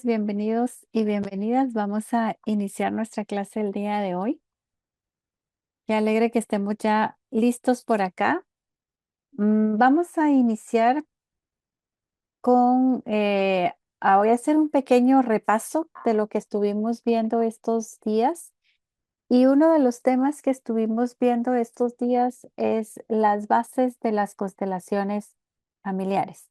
Bienvenidos y bienvenidas. Vamos a iniciar nuestra clase el día de hoy. Qué alegre que estemos ya listos por acá. Vamos a iniciar con, voy a hacer un pequeño repaso de lo que estuvimos viendo estos días. Y uno de los temas que estuvimos viendo estos días es las bases de las constelaciones familiares.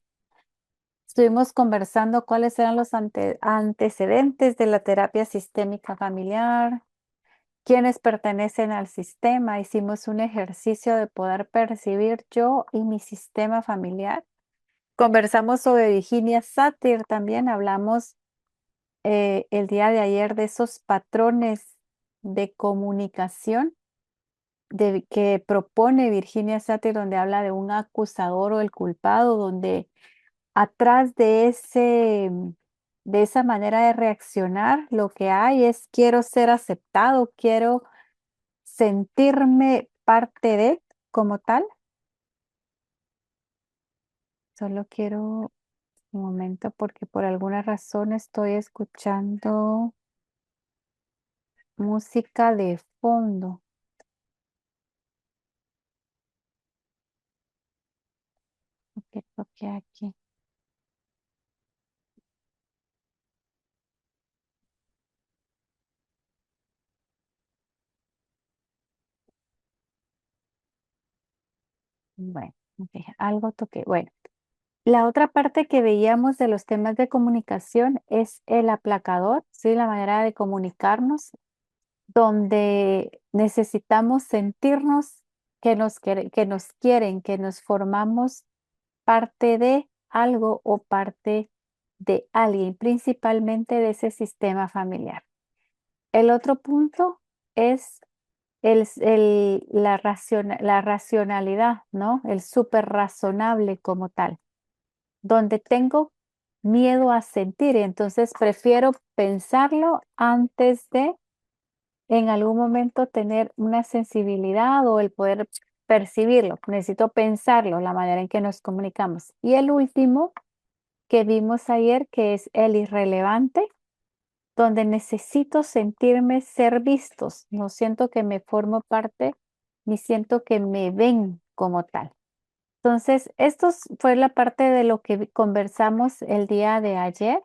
Estuvimos conversando cuáles eran los antecedentes de la terapia sistémica familiar, quiénes pertenecen al sistema. Hicimos un ejercicio de poder percibir yo y mi sistema familiar. Conversamos sobre Virginia Satir, también hablamos el día de ayer de esos patrones de comunicación que propone Virginia Satir, donde habla de un acusador o el culpado, donde atrás de esa manera de reaccionar, lo que hay es quiero ser aceptado, quiero sentirme parte de como tal. Solo quiero un momento porque por alguna razón estoy escuchando música de fondo. Ok, ok, aquí. Bueno, ok, algo toqué. Bueno, la otra parte que veíamos de los temas de comunicación es el aplacador, ¿sí? La manera de comunicarnos, donde necesitamos sentirnos que nos quieren, que nos formamos parte de algo o parte de alguien, principalmente de ese sistema familiar. El otro punto es la racionalidad, ¿no? El súper razonable como tal, donde tengo miedo a sentir, entonces prefiero pensarlo antes de en algún momento tener una sensibilidad o el poder percibirlo. Necesito pensarlo, la manera en que nos comunicamos. Y el último que vimos ayer, que es el irrelevante, donde necesito sentirme ser vistos. No siento que me formo parte, ni siento que me ven como tal. Entonces, esto fue la parte de lo que conversamos el día de ayer.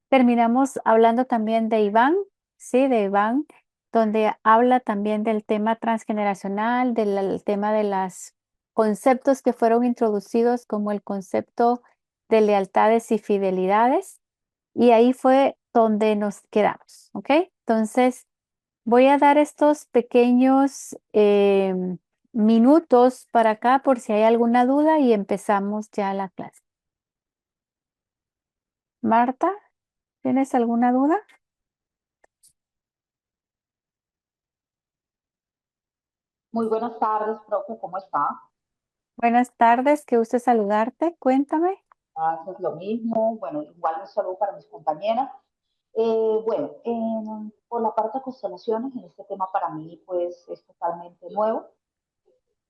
Terminamos hablando también de Iván, sí, de Iván, donde habla también del tema transgeneracional, del tema de los conceptos que fueron introducidos como el concepto de lealtades y fidelidades. Y ahí fue donde nos quedamos, ¿ok? Entonces, voy a dar estos pequeños minutos para acá por si hay alguna duda y empezamos ya la clase. Marta, ¿tienes alguna duda? Muy buenas tardes, profe, ¿cómo está? Buenas tardes, qué gusto saludarte. Cuéntame. Haces lo mismo. Bueno, igual un saludo para mis compañeras. Bueno, por la parte de constelaciones, en este tema para mí pues es totalmente nuevo.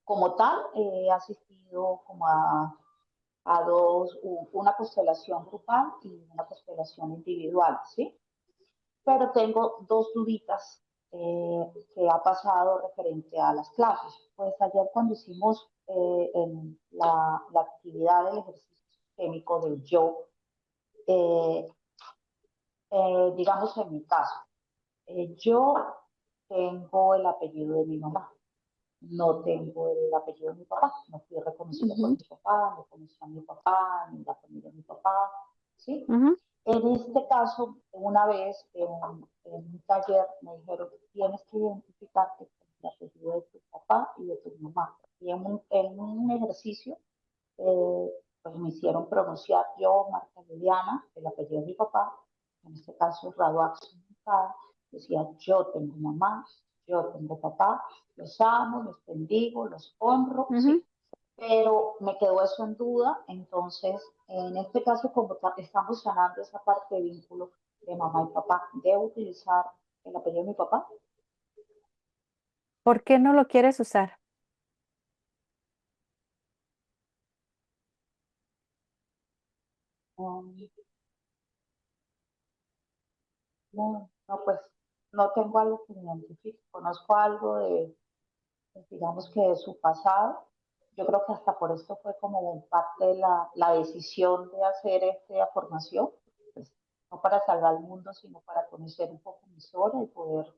Como tal, he asistido como a dos, una constelación grupal y una constelación individual, ¿sí? Pero tengo dos duditas que ha pasado referente a las clases. Pues ayer cuando hicimos la actividad del ejercicio sistémico del yo, eh, digamos en mi caso, yo tengo el apellido de mi mamá, no tengo el apellido de mi papá, no fui reconocida por Ujú, mi papá, no conocí a mi papá, ni la familia de mi papá, ¿sí? ujú, En este caso, una vez en un taller me dijeron que tienes que identificarte con el apellido de tu papá y de tu mamá. Y en un ejercicio, pues me hicieron pronunciar yo, Marta Liliana, el apellido de mi papá, en este caso Raduax, decía yo tengo mamá, yo tengo papá, los amo, los bendigo, los honro, ujú. sí, pero me quedó eso en duda, entonces en este caso como estamos sanando esa parte de vínculo de mamá y papá, ¿debo utilizar el apellido de mi papá? ¿Por qué no lo quieres usar? Um, no, no, pues no tengo algo que me identifique. Conozco algo de, pues, digamos que de su pasado. Yo creo que hasta por esto fue como parte de la decisión de hacer esta formación, pues, no para salvar el mundo, sino para conocer un poco mi historia y poder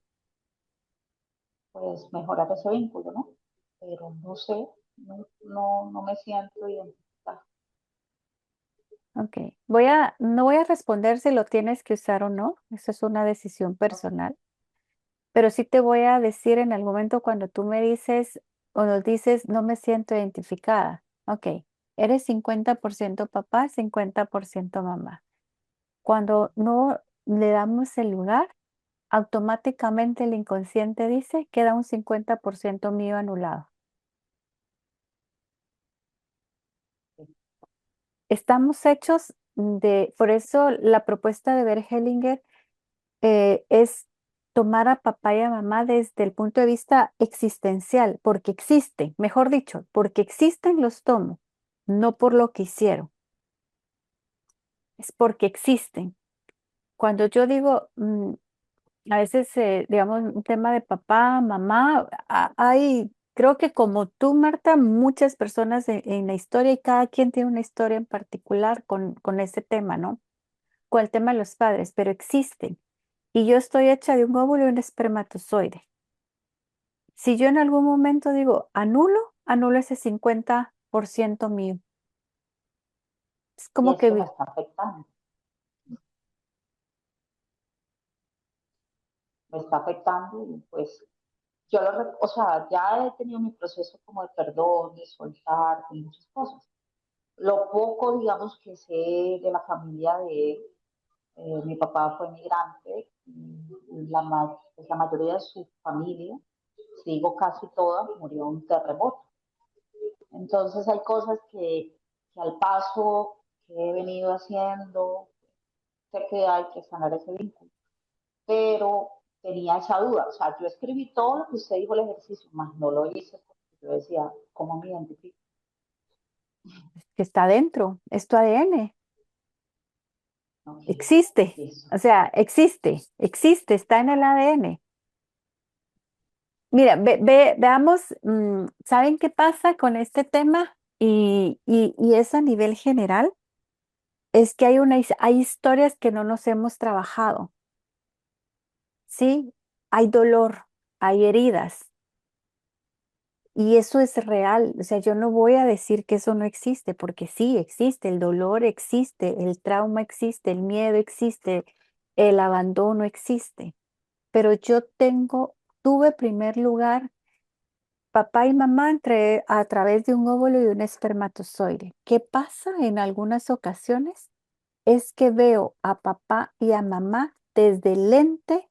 pues mejorar ese vínculo, ¿no? Pero no sé, no me siento identificada. Ok, no voy a responder si lo tienes que usar o no, eso es una decisión personal, pero sí te voy a decir en el momento cuando tú me dices o nos dices, no me siento identificada. Ok, eres 50% papá, 50% mamá. Cuando no le damos el lugar, automáticamente el inconsciente dice, queda un 50% mío anulado. Estamos hechos por eso la propuesta de Bert Hellinger es tomar a papá y a mamá desde el punto de vista existencial, porque existen, mejor dicho, porque existen los tomo, no por lo que hicieron, es porque existen. Cuando yo digo, a veces, digamos, un tema de papá, mamá, hay, creo que como tú, Marta, muchas personas en la historia y cada quien tiene una historia en particular con ese tema, ¿no? Con el tema de los padres, pero existen. Y yo estoy hecha de un óvulo y un espermatozoide. Si yo en algún momento digo anulo, anulo ese 50% mío. Es Y como que esto me está afectando, me está afectando y pues o sea, ya he tenido mi proceso como de perdón, de soltar, de muchas cosas. Lo poco, digamos, que sé de la familia de mi papá fue migrante y pues, la mayoría de su familia, si digo casi toda, murió en un terremoto. Entonces hay cosas que al paso que he venido haciendo, sé que hay que sanar ese vínculo, pero tenía esa duda. O sea, yo escribí todo lo que usted dijo el ejercicio, más no lo hice porque yo decía, ¿cómo me identifico? está dentro, es tu ADN, Ok, existe, listo. o sea, existe, está en el ADN. Mira, veamos, ¿saben qué pasa con este tema? Y es a nivel general, es que hay historias que no nos hemos trabajado, ¿sí? Hay dolor, hay heridas. Y eso es real, o sea, yo no voy a decir que eso no existe, porque sí existe, el dolor existe, el trauma existe, el miedo existe, el abandono existe, pero tuve primer lugar papá y mamá a través de un óvulo y un espermatozoide. ¿Qué pasa en algunas ocasiones? Es que veo a papá y a mamá desde el lente,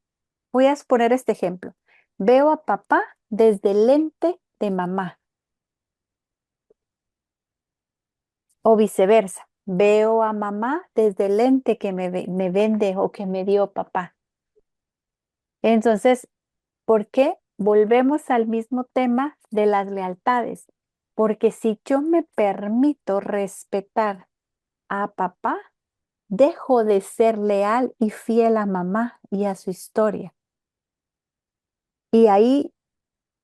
voy a poner este ejemplo, veo a papá desde el lente de mamá. O viceversa, veo a mamá desde el lente que me vende o que me dio papá. Entonces, ¿por qué? Volvemos al mismo tema de las lealtades. Porque si yo me permito respetar a papá, dejo de ser leal y fiel a mamá y a su historia. Y ahí,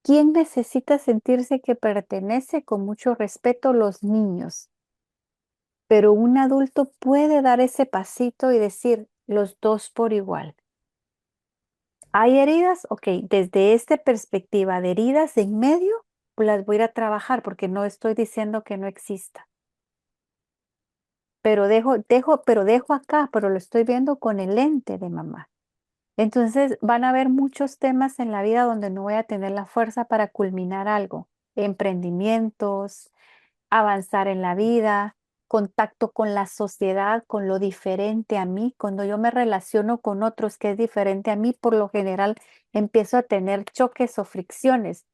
¿quién necesita sentirse que pertenece? Con mucho respeto, los niños. Pero un adulto puede dar ese pasito y decir los dos por igual. ¿Hay heridas? Ok, desde esta perspectiva de heridas en medio, pues las voy a ir a trabajar porque no estoy diciendo que no exista. Pero dejo acá, pero lo estoy viendo con el lente de mamá. Entonces van a haber muchos temas en la vida donde no voy a tener la fuerza para culminar algo. Emprendimientos, avanzar en la vida, contacto con la sociedad, con lo diferente a mí. Cuando yo me relaciono con otros que es diferente a mí, por lo general empiezo a tener choques o fricciones.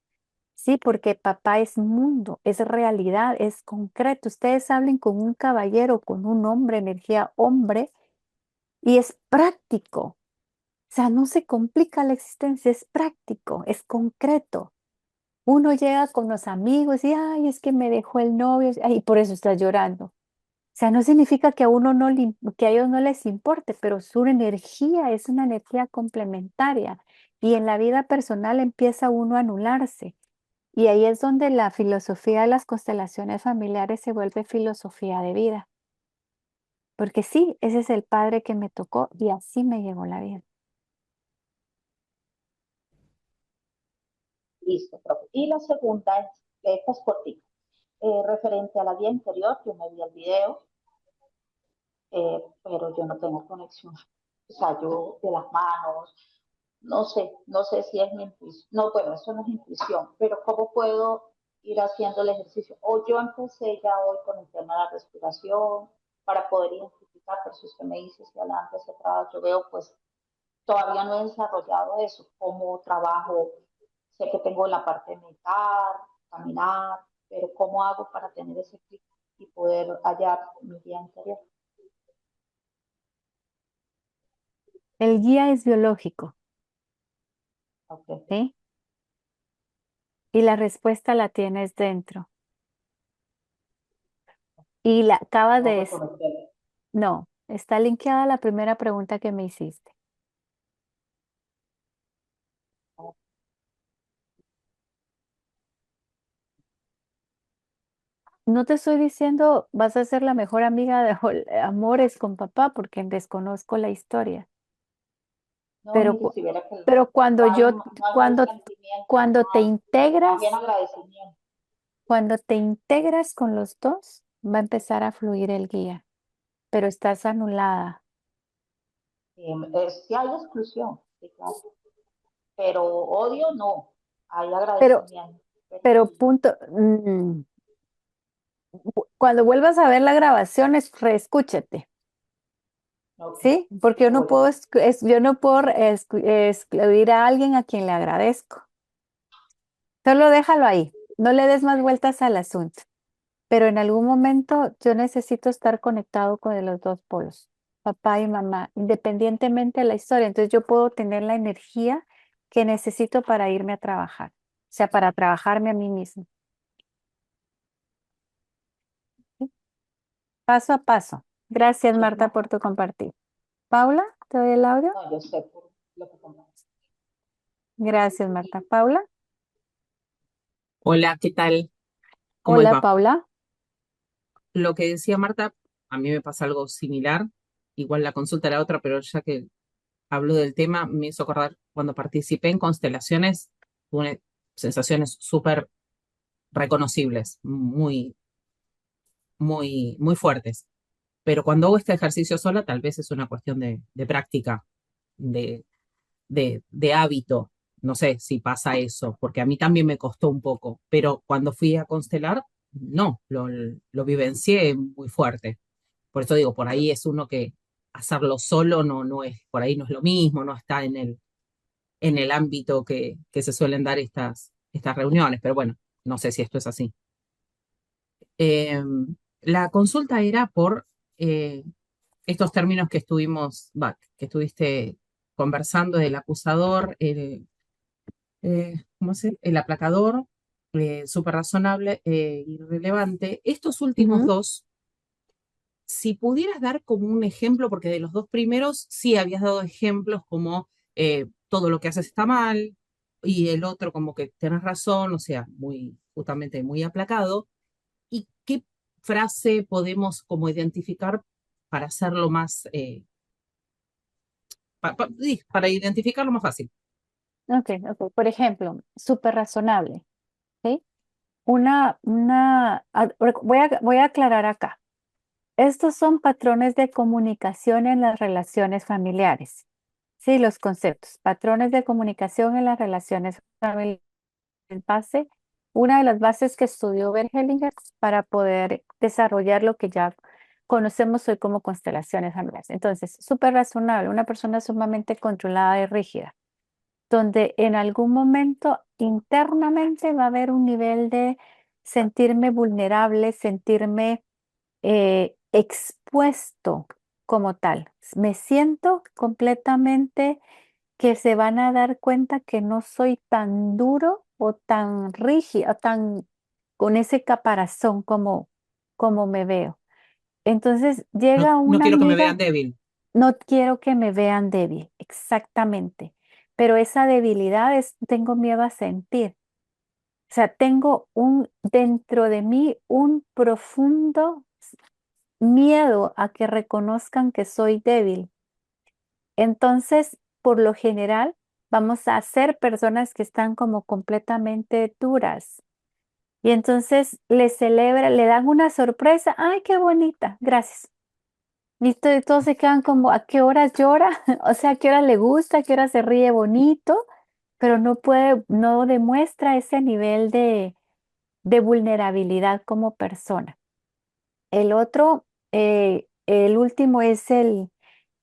Sí, porque papá es mundo, es realidad, es concreto. Ustedes hablen con un caballero, con un hombre, energía hombre, y es práctico. O sea, no se complica la existencia, es práctico, es concreto. Uno llega con los amigos y, ay, es que me dejó el novio, ay, y por eso está llorando. O sea, no significa que a uno no que a ellos no les importe, pero su energía es una energía complementaria y en la vida personal empieza uno a anularse. Y ahí es donde la filosofía de las constelaciones familiares se vuelve filosofía de vida. Porque sí, ese es el padre que me tocó y así me llegó la vida. Listo, profe. Y la segunda es, esta es cortica, referente a la guía interior, yo me vi el video, pero yo no tengo conexión. O sea, yo de las manos, no sé si es mi intuición. No, bueno, eso no es intuición, pero ¿cómo puedo ir haciendo el ejercicio? O yo empecé ya hoy con el tema de la respiración para poder identificar, pero si usted me dice si adelante, hacia atrás, yo veo pues todavía no he desarrollado eso, cómo trabajo, sé que tengo la parte de meditar, caminar, pero ¿cómo hago para tener ese clic y poder hallar mi guía interior? El guía es biológico, Okay. ¿sí? Y la respuesta la tienes dentro. Y la acabas Tengo de... que conocerlo. No, está linkeada a la primera pregunta que me hiciste. No te estoy diciendo vas a ser la mejor amiga de amores con papá porque desconozco la historia. No, Pero, mire, si viera que pero no hay, no hay mal cuando, sentimiento, cuando te más bien integras, agradecimiento. cuando te integras con los dos, va a empezar a fluir el guía, pero estás anulada. Sí hay exclusión, sí, claro, pero odio no, hay Pero, agradecimiento, pero pero sí, punto, cuando vuelvas a ver la grabación, reescúchate, ok, ¿sí? Porque sí yo lo no voy a puedo, hacer. yo no puedo excluir a alguien a quien le agradezco. Solo déjalo ahí, no le des más vueltas al asunto. Pero en algún momento yo necesito estar conectado con los dos polos, papá y mamá, independientemente de la historia. Entonces yo puedo tener la energía que necesito para irme a trabajar, o sea, para trabajarme a mí mismo, ¿sí? Paso a paso. Gracias, Marta, Muchísimas por tu compartir. Paula, ¿te doy el audio? no, yo sé por lo que comparto. Gracias, Marta. Paula. Hola, ¿qué tal? ¿Cómo les Hola, va? Paula. Lo que decía Marta, a mí me pasa algo similar. Igual la consulta era otra, pero ya que hablo del tema, me hizo acordar cuando participé en constelaciones, tuve sensaciones súper reconocibles, muy fuertes. Pero cuando hago este ejercicio sola, tal vez es una cuestión de práctica, de, de hábito. No sé si pasa eso, porque a mí también me costó un poco, pero cuando fui a constelar, no, lo vivencié muy fuerte. Por eso digo, por ahí es uno que hacerlo solo no es, por ahí no es lo mismo, no está en el ámbito que se suelen dar estas reuniones, pero bueno, no sé si esto es así. Eh, la consulta era por estos términos que que estuviste conversando del acusador, ¿cómo se? El aplacador, súper razonable, irrelevante. Estos últimos Ujú. dos, si pudieras dar como un ejemplo, porque de los dos primeros sí habías dado ejemplos como todo lo que haces está mal, y el otro como que tienes razón, o sea, justamente muy aplacado. ¿Y qué frase podemos como identificar para hacerlo más, para identificarlo más fácil? Ok, ok. Por ejemplo, súper razonable, ¿sí? Voy a aclarar acá. Estos son patrones de comunicación en las relaciones familiares. Sí, los conceptos. Patrones de comunicación en las relaciones familiares. Base, una de las bases que estudió Bergelinger para poder desarrollar lo que ya conocemos hoy como constelaciones familiares. Entonces, súper razonable, una persona sumamente controlada y rígida, donde en algún momento internamente va a haber un nivel de sentirme vulnerable, sentirme expuesto como tal. Me siento completamente que se van a dar cuenta que no soy tan duro o tan rígido, tan con ese caparazón como me veo. Entonces No, llega no una quiero que me vean amiga, débil. no quiero que me vean débil, exactamente, pero esa debilidad es, tengo miedo a sentir. O sea, tengo dentro de mí un profundo miedo a que reconozcan que soy débil. Entonces, por lo general, vamos a ser personas que están como completamente duras. Y entonces le celebra, le dan una sorpresa. ¡Ay, qué bonita! Gracias. Listo, y todos se quedan como, ¿a qué horas llora? O sea, ¿a qué hora le gusta? ¿A qué hora se ríe bonito? Pero no puede, no demuestra ese nivel de vulnerabilidad como persona. El otro, el último es el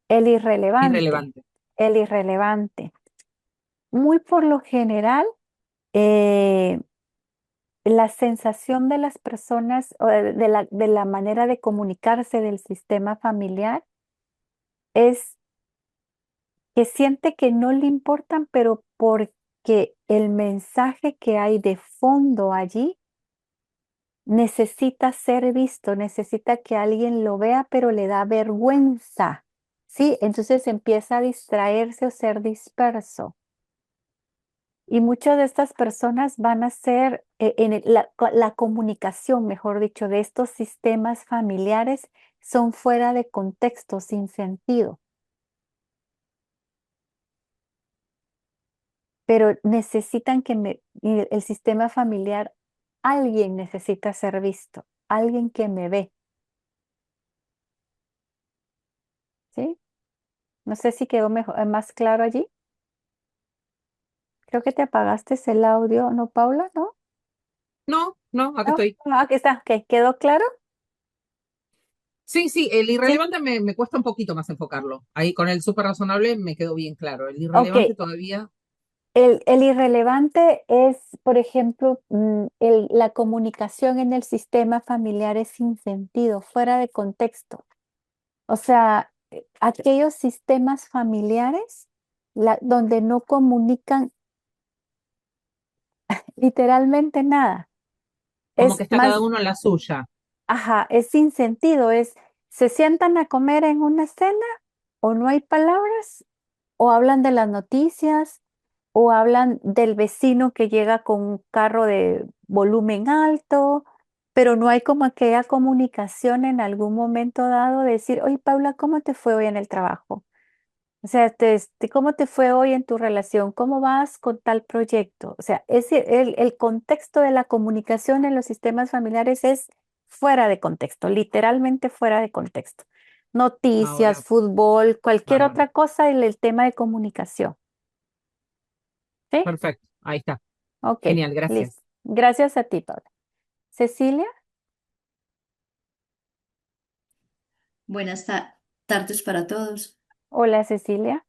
irrelevante. Irrelevante. El irrelevante. Muy por lo general, eh, la sensación de las personas o de la manera de comunicarse del sistema familiar es que siente que no le importan, pero porque el mensaje que hay de fondo allí necesita ser visto, necesita que alguien lo vea, pero le da vergüenza, ¿sí? Entonces empieza a distraerse o ser disperso. Y muchas de estas personas van a ser, la comunicación, mejor dicho, de estos sistemas familiares son fuera de contexto, sin sentido, pero necesitan y el sistema familiar, alguien necesita ser visto, alguien que me ve, ¿sí? No sé si quedó mejor, más claro allí. Creo que te apagaste el audio, ¿no, Paula? ¿No? No, no, acá ¿No? estoy. Ah, aquí está. Ok, ¿quedó claro? Sí, sí, el Sí. irrelevante me cuesta un poquito más enfocarlo. Ahí con el súper razonable me quedó bien claro. El Ok, irrelevante todavía, el irrelevante es, por ejemplo, la comunicación en el sistema familiar es sin sentido, fuera de contexto. O sea, aquellos sistemas familiares donde no comunican literalmente nada. como Es que está cada más, uno en la suya. ajá, es sin sentido, se sientan a comer en una cena o no hay palabras o hablan de las noticias o hablan del vecino que llega con un carro de volumen alto, pero no hay como aquella comunicación en algún momento dado de decir, oye, Paula, ¿cómo te fue hoy en el trabajo? O sea, ¿cómo te fue hoy en tu relación? ¿Cómo vas con tal proyecto? O sea, el contexto de la comunicación en los sistemas familiares es fuera de contexto, literalmente fuera de contexto. Noticias, Ahora, fútbol, cualquier bárbaro. otra cosa, el tema de comunicación. ¿Sí? Perfecto, ahí está. Ok, Genial, listo. gracias. Gracias a ti, Paula. Cecilia, Tardes para todos. hola Cecilia.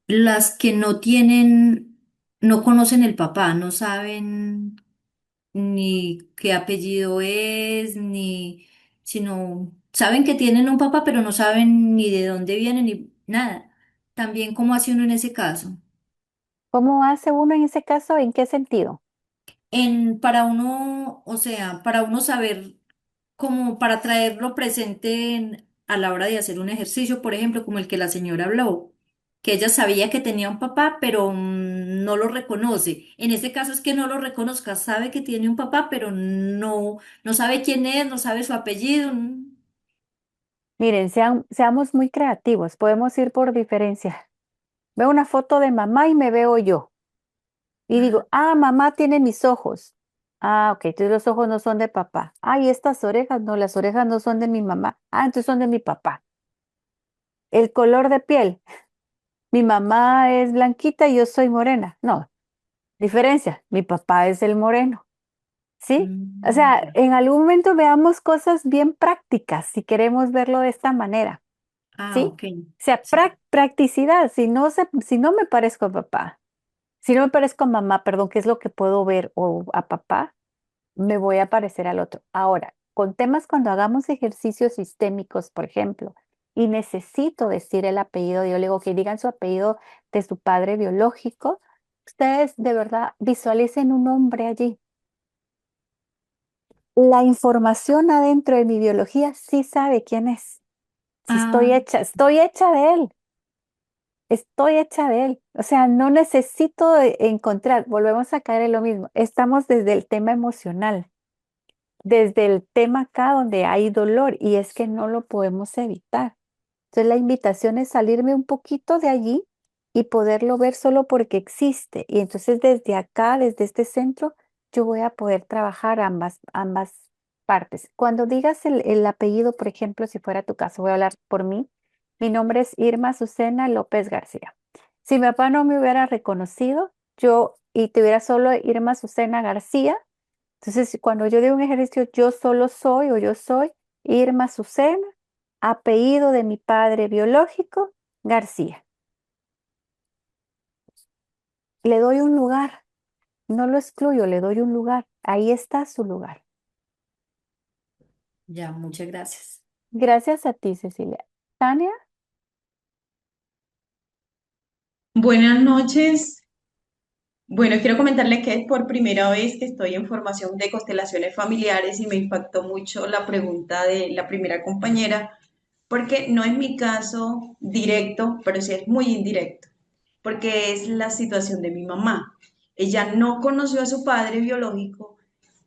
Las que no tienen, no conocen el papá, no saben ni qué apellido es, ni, sino saben que tienen un papá, pero no saben ni de dónde viene, ni nada. También, ¿cómo hace uno en ese caso? ¿Cómo hace uno en ese caso? ¿En qué sentido? Para uno, o sea, para uno saber, como para traerlo presente a la hora de hacer un ejercicio, por ejemplo, como el que la señora habló, que ella sabía que tenía un papá, pero no lo reconoce. En este caso es que no lo reconozca, sabe que tiene un papá, pero no sabe quién es, no sabe su apellido. Miren, seamos muy creativos, podemos ir por diferencia. Veo una foto de mamá y me veo yo. Y digo, ah, mamá tiene mis ojos. Ah, ok, entonces los ojos no son de papá. Ah, y estas orejas, no, las orejas no son de mi mamá. Ah, entonces son de mi papá. El color de piel, mi mamá es blanquita y yo soy morena. No, diferencia, mi papá es el moreno. ¿Sí? O sea, Ya. en algún momento veamos cosas bien prácticas si queremos verlo de esta manera. Ah, ¿Sí? ok. O sea, Sí. practicidad, si no me parezco a papá, si no me parezco a mamá, perdón, ¿qué es lo que puedo ver o a papá? Me voy a parecer al otro. Ahora, con temas cuando hagamos ejercicios sistémicos, por ejemplo, y necesito decir el apellido, yo le digo que digan su apellido de su padre biológico, ustedes de verdad visualicen un hombre allí, la información adentro de mi biología sí sabe quién es. Si Ah, estoy hecha de él. Estoy hecha de él. O sea, no necesito encontrar, volvemos a caer en lo mismo. Estamos desde el tema emocional, desde el tema acá donde hay dolor y es que no lo podemos evitar. Entonces la invitación es salirme un poquito de allí y poderlo ver solo porque existe. Y entonces desde acá, desde este centro, yo voy a poder trabajar ambas partes. Cuando digas el apellido, por ejemplo, si fuera tu caso, voy a hablar por mí. Mi nombre es Irma Azucena López García. Si mi papá no me hubiera reconocido, yo y tuviera solo Irma Azucena García, entonces cuando yo digo un ejercicio, yo solo soy o yo soy Irma Azucena, apellido de mi padre biológico, García. Le doy un lugar, no lo excluyo, le doy un lugar. Ahí está su lugar. ya, muchas gracias. Gracias a ti, Cecilia. Tania, Buenas noches. Bueno, quiero comentarle que es por primera vez que estoy en formación de constelaciones familiares y me impactó mucho la pregunta de la primera compañera, porque no es mi caso directo, pero sí es muy indirecto, porque es la situación de mi mamá. Ella no conoció a su padre biológico,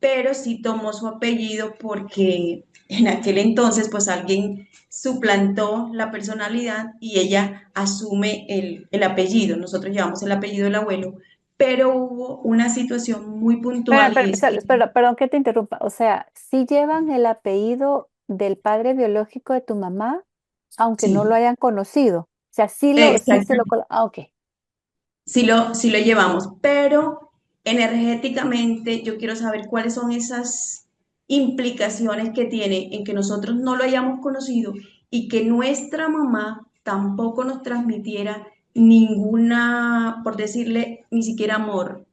pero sí tomó su apellido porque en aquel entonces pues alguien suplantó la personalidad y ella asume el apellido. Nosotros llevamos el apellido del abuelo, pero hubo una situación muy puntual y es que perdón que te interrumpa. O sea, si llevan el apellido del padre biológico de tu mamá, aunque no lo sí, hayan conocido. O sea, sí se lo exactamente. ok. Sí lo llevamos, pero energéticamente yo quiero saber cuáles son esas implicaciones que tiene en que nosotros no lo hayamos conocido y que nuestra mamá tampoco nos transmitiera ninguna, por decirle, ni siquiera amor,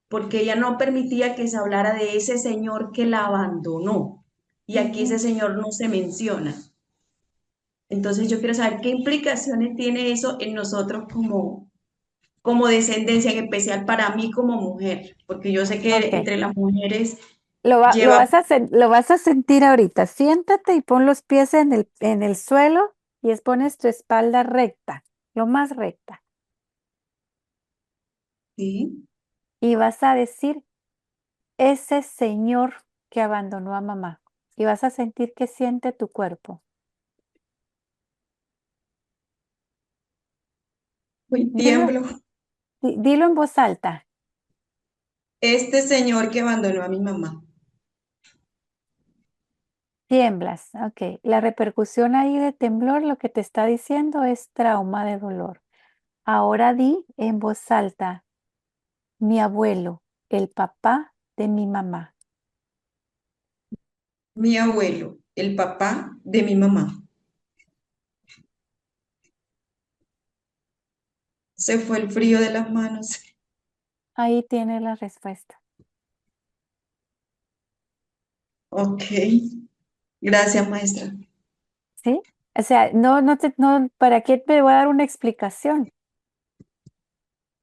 porque ella no permitía que se hablara de ese señor que la abandonó. Y aquí ese Ujú. señor no se menciona. Entonces yo quiero saber qué implicaciones tiene eso en nosotros como descendencia, en especial para mí como mujer, porque yo sé que Ok. entre las mujeres Lo lleva, lo vas a sentir ahorita. Siéntate y pon los pies en el suelo y pones tu espalda recta, lo más recta. sí, Y vas a decir, ese señor que abandonó a mamá. Y vas a sentir que siente tu cuerpo. muy Dilo, tiemblo. dilo en voz alta. Este señor que abandonó a mi mamá. Tiemblas. Ok. La repercusión ahí de temblor lo que te está diciendo es trauma de dolor. Ahora di en voz alta, mi abuelo, el papá de mi mamá. Mi abuelo, el papá de mi mamá. Se fue el frío de las manos. Ahí tiene la respuesta. Ok, gracias, maestra. ¿Sí? O sea, no, ¿para qué te voy a dar una explicación?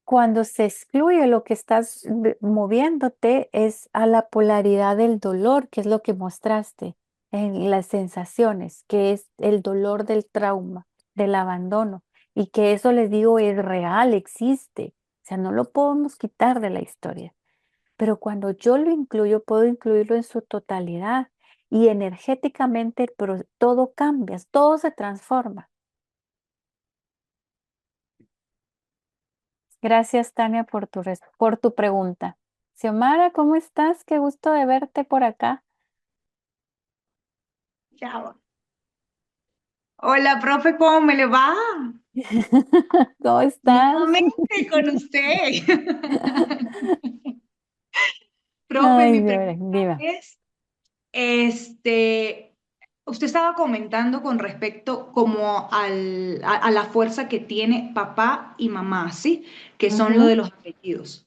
Cuando se excluye lo que estás moviéndote es a la polaridad del dolor, que es lo que mostraste en las sensaciones, que es el dolor del trauma, del abandono, y que eso les digo es real, existe. O sea, no lo podemos quitar de la historia. Pero cuando yo lo incluyo, puedo incluirlo en su totalidad y energéticamente todo cambia, todo se transforma. Gracias, Tania, por tu pregunta. Xiomara, ¿cómo estás? Qué gusto de verte por acá. Chao. Hola, profe, ¿cómo me le va? ¿Cómo estás? Nuevamente con usted. Profe, Ay, mi Xiomara, pregunta viva. es, usted estaba comentando con respecto como a la fuerza que tiene papá y mamá, ¿sí? Que son lo Ujú. de los apellidos.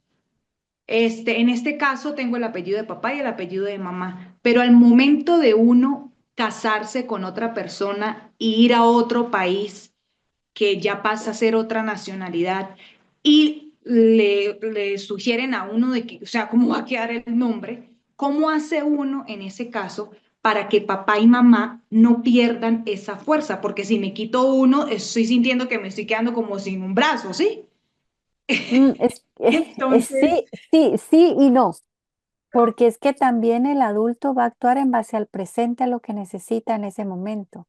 En este caso tengo el apellido de papá y el apellido de mamá, pero al momento de uno casarse con otra persona e ir a otro país, que ya pasa a ser otra nacionalidad y le sugieren a uno de que, o sea, cómo va a quedar el nombre, ¿cómo hace uno en ese caso para que papá y mamá no pierdan esa fuerza? Porque si me quito uno, estoy sintiendo que me estoy quedando como sin un brazo, ¿sí? Entonces, Sí, sí, sí y no, porque es que también el adulto va a actuar en base al presente, a lo que necesita en ese momento.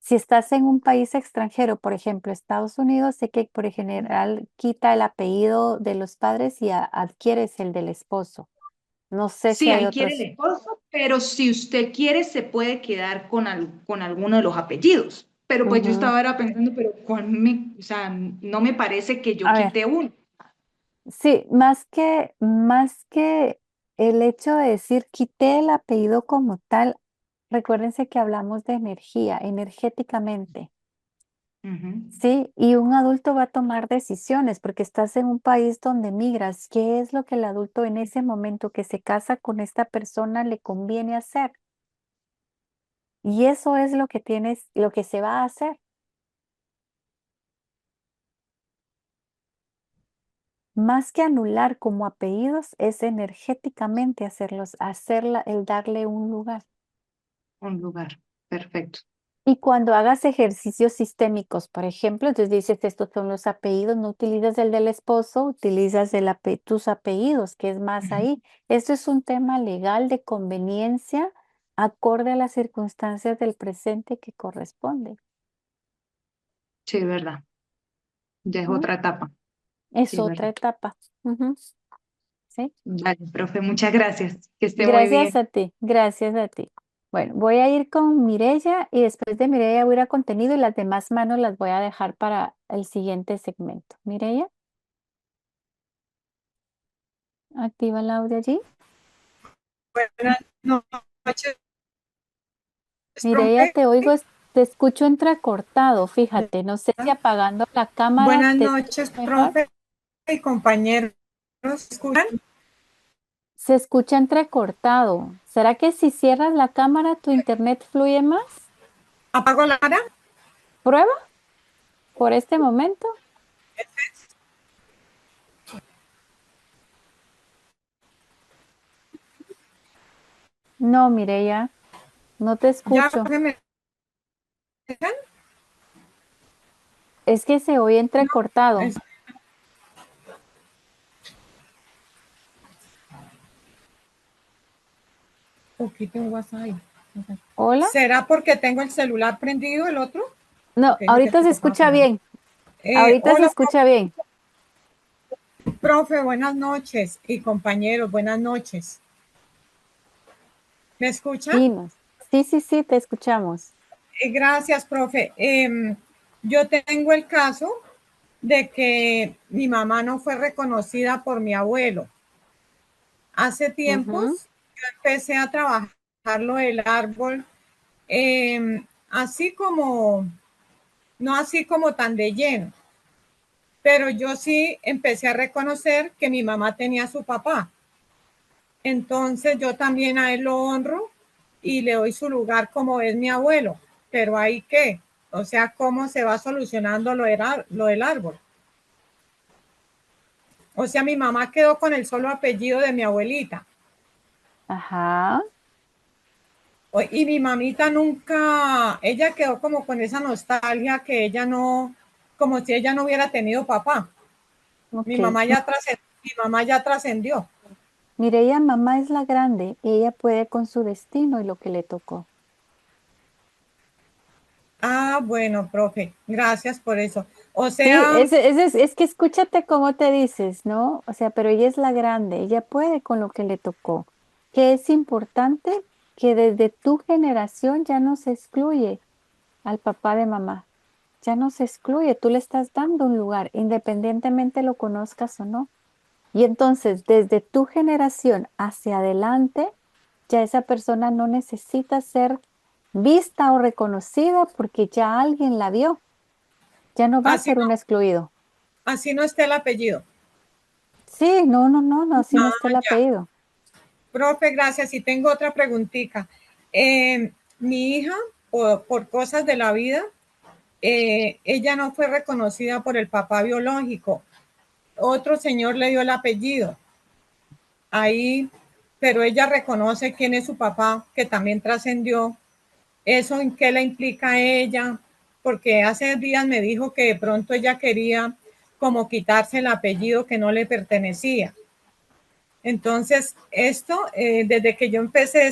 Si estás en un país extranjero, por ejemplo, Estados Unidos, sé que por general quita el apellido de los padres y adquieres el del esposo. No sé si sí, hay ahí quiere el otros. esposo, pero si usted quiere, se puede quedar con alguno de los apellidos. Pero pues yo Ujú. estaba era pensando, pero o sea, no me parece que yo A ver, quite uno. sí, más que el hecho de decir quité el apellido como tal, recuérdense que hablamos de energía, energéticamente. Ujú. Sí, y un adulto va a tomar decisiones porque estás en un país donde migras. ¿Qué es lo que el adulto en ese momento que se casa con esta persona le conviene hacer? Y eso es lo que tienes, lo que se va a hacer. Más que anular como apellidos, es energéticamente hacerlos, el darle un lugar. Un lugar, perfecto. Y cuando hagas ejercicios sistémicos, por ejemplo, entonces dices, estos son los apellidos, no utilizas el del esposo, utilizas tus apellidos, que es más Ujú. ahí. Esto es un tema legal de conveniencia acorde a las circunstancias del presente que corresponde. Sí, es verdad. Ya es ¿No? otra etapa. Sí, Es es otra verdad. etapa. Ujú. ¿Sí? Vale, profe, muchas gracias. Que esté muy Gracias bien. a ti, gracias a ti. Bueno, voy a ir con Mireya y después de Mireya voy a ir a contenido y las demás manos las voy a dejar para el siguiente segmento. Mireya, activa el audio allí. Buenas noches, Mireya, profe. te oigo, te escucho entrecortado, fíjate, no sé si apagando la cámara Buenas te noches, escuchas mejor. profe y compañeros. ¿Escuchan? Se escucha entrecortado. ¿Será que si cierras la cámara tu internet fluye más? ¿Apago la cámara? ¿Prueba por este momento? No, Mireya, no te ¿Ya, escucho. profe, me escuchan? Es que se oye entrecortado. Es- Aquí tengo WhatsApp ahí. ¿Hola? ¿Será porque tengo el celular prendido el otro? No, Que dice que ahorita se tocaba escucha apagarlo. bien. Ahorita se Hola, escucha bien. profe, buenas noches y compañeros, buenas noches. ¿Me escuchan? Dinos. Sí, sí, sí, te escuchamos. Gracias, profe. Yo tengo el caso de que mi mamá no fue reconocida por mi abuelo. Hace Ujú. tiempos yo empecé a trabajar lo del árbol, así como, no así como tan de lleno, pero yo sí empecé a reconocer que mi mamá tenía a su papá. Entonces yo también a él lo honro y le doy su lugar como es mi abuelo. Pero ahí qué, o sea, cómo se va solucionando lo del árbol. O sea, mi mamá quedó con el solo apellido de mi abuelita. Ajá. Y mi mamita nunca, ella quedó como con esa nostalgia que ella no, como si ella no hubiera tenido papá. Ok. Mi mamá ya trascendió. Mireya, mamá es la grande. Ella puede con su destino y lo que le tocó. Ah, bueno, profe, gracias por eso. O Sí, sea, es que escúchate cómo te dices, ¿no? O sea, pero ella es la grande. Ella puede con lo que le tocó. Que es importante que desde tu generación ya no se excluye al papá de mamá. Ya no se excluye, tú le estás dando un lugar, independientemente lo conozcas o no. Y entonces, desde tu generación hacia adelante, ya esa persona no necesita ser vista o reconocida porque ya alguien la vio, ya no va a así ser un no, excluido. así no está el apellido. Sí, no, no, no, no, así no está Ah, el ya. apellido. Profe, gracias. Y tengo otra preguntita. Mi hija, por cosas de la vida, ella no fue reconocida por el papá biológico. Otro señor le dio el apellido. Ahí pero ella reconoce quién es su papá, que también trascendió. ¿Eso en qué la implica a ella? Porque hace días me dijo que de pronto ella quería como quitarse el apellido que no le pertenecía. Entonces, esto, desde que yo empecé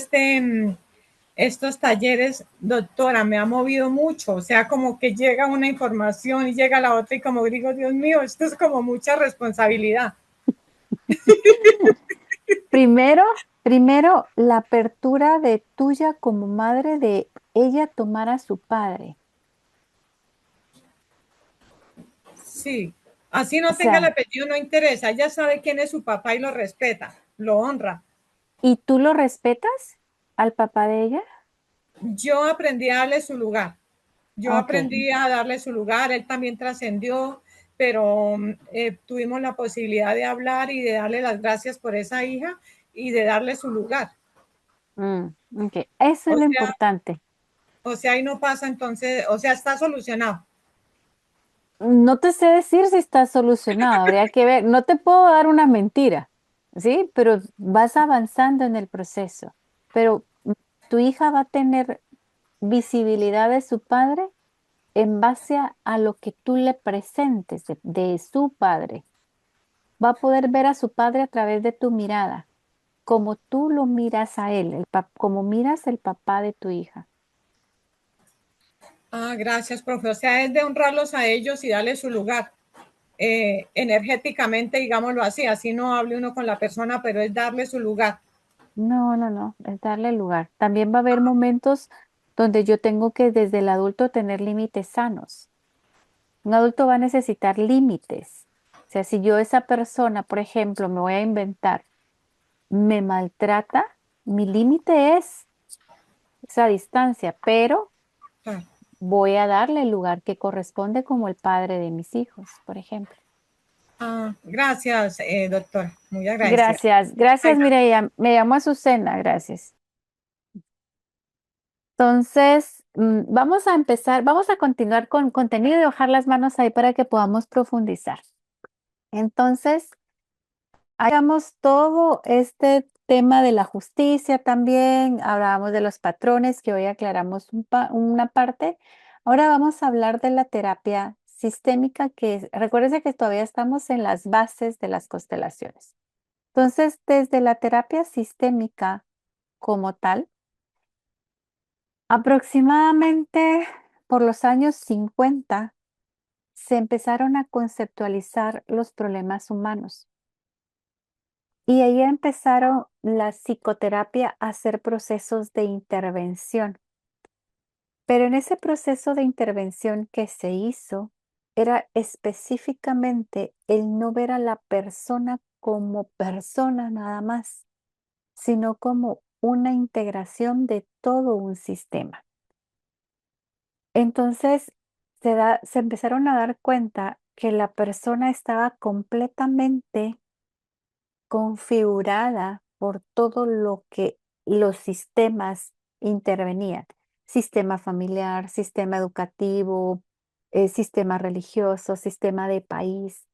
estos talleres, doctora, me ha movido mucho. O sea, como que llega una información y llega la otra y como digo, Dios mío, esto es como mucha responsabilidad. Primero, la apertura de tuya como madre de ella tomar a su padre. Sí, así no O tenga el sea, apellido, no interesa. Ella sabe quién es su papá y lo respeta, lo honra. ¿y tú lo respetas al papá de ella? Yo aprendí a darle su lugar. Yo Ok. aprendí a darle su lugar. Él también trascendió, pero tuvimos la posibilidad de hablar y de darle las gracias por esa hija y de darle su lugar. Ok. Eso es O lo sea, importante. o sea, ahí no pasa entonces, o sea, está solucionado. No te sé decir si está solucionado, habría que ver. No te puedo dar una mentira, ¿sí? Pero vas avanzando en el proceso. Pero tu hija va a tener visibilidad de su padre en base a lo que tú le presentes de su padre. Va a poder ver a su padre a través de tu mirada, como tú lo miras a él, como miras el papá de tu hija. Ah, gracias, profe. O sea, es de honrarlos a ellos y darle su lugar. Energéticamente, digámoslo así, así no hable uno con la persona, pero es darle su lugar. No, no, no, es darle lugar. También va a haber momentos donde yo tengo que desde el adulto tener límites sanos. Un adulto va a necesitar límites. O sea, si yo esa persona, por ejemplo, me voy a inventar, me maltrata, mi límite es esa distancia, pero Ah, voy a darle el lugar que corresponde como el padre de mis hijos, por ejemplo. gracias, doctora. Muy agradecida. Gracias, Ay, gracias, Mireya. Me llamo Azucena, gracias. Entonces, vamos a empezar, vamos a continuar con contenido y bajar las manos ahí para que podamos profundizar. Entonces, hagamos todo este tema de la justicia también, hablábamos de los patrones, que hoy aclaramos una parte. Ahora vamos a hablar de la terapia sistémica, recuérdense que todavía estamos en las bases de las constelaciones. Entonces, desde la terapia sistémica como tal, aproximadamente por los años 50 se empezaron a conceptualizar los problemas humanos. Y ahí empezaron la psicoterapia a hacer procesos de intervención. Pero en ese proceso de intervención que se hizo, era específicamente el no ver a la persona como persona nada más, sino como una integración de todo un sistema. Entonces se empezaron a dar cuenta que la persona estaba completamente configurada por todo lo que los sistemas intervenían. Sistema familiar, sistema educativo, sistema religioso, sistema de país.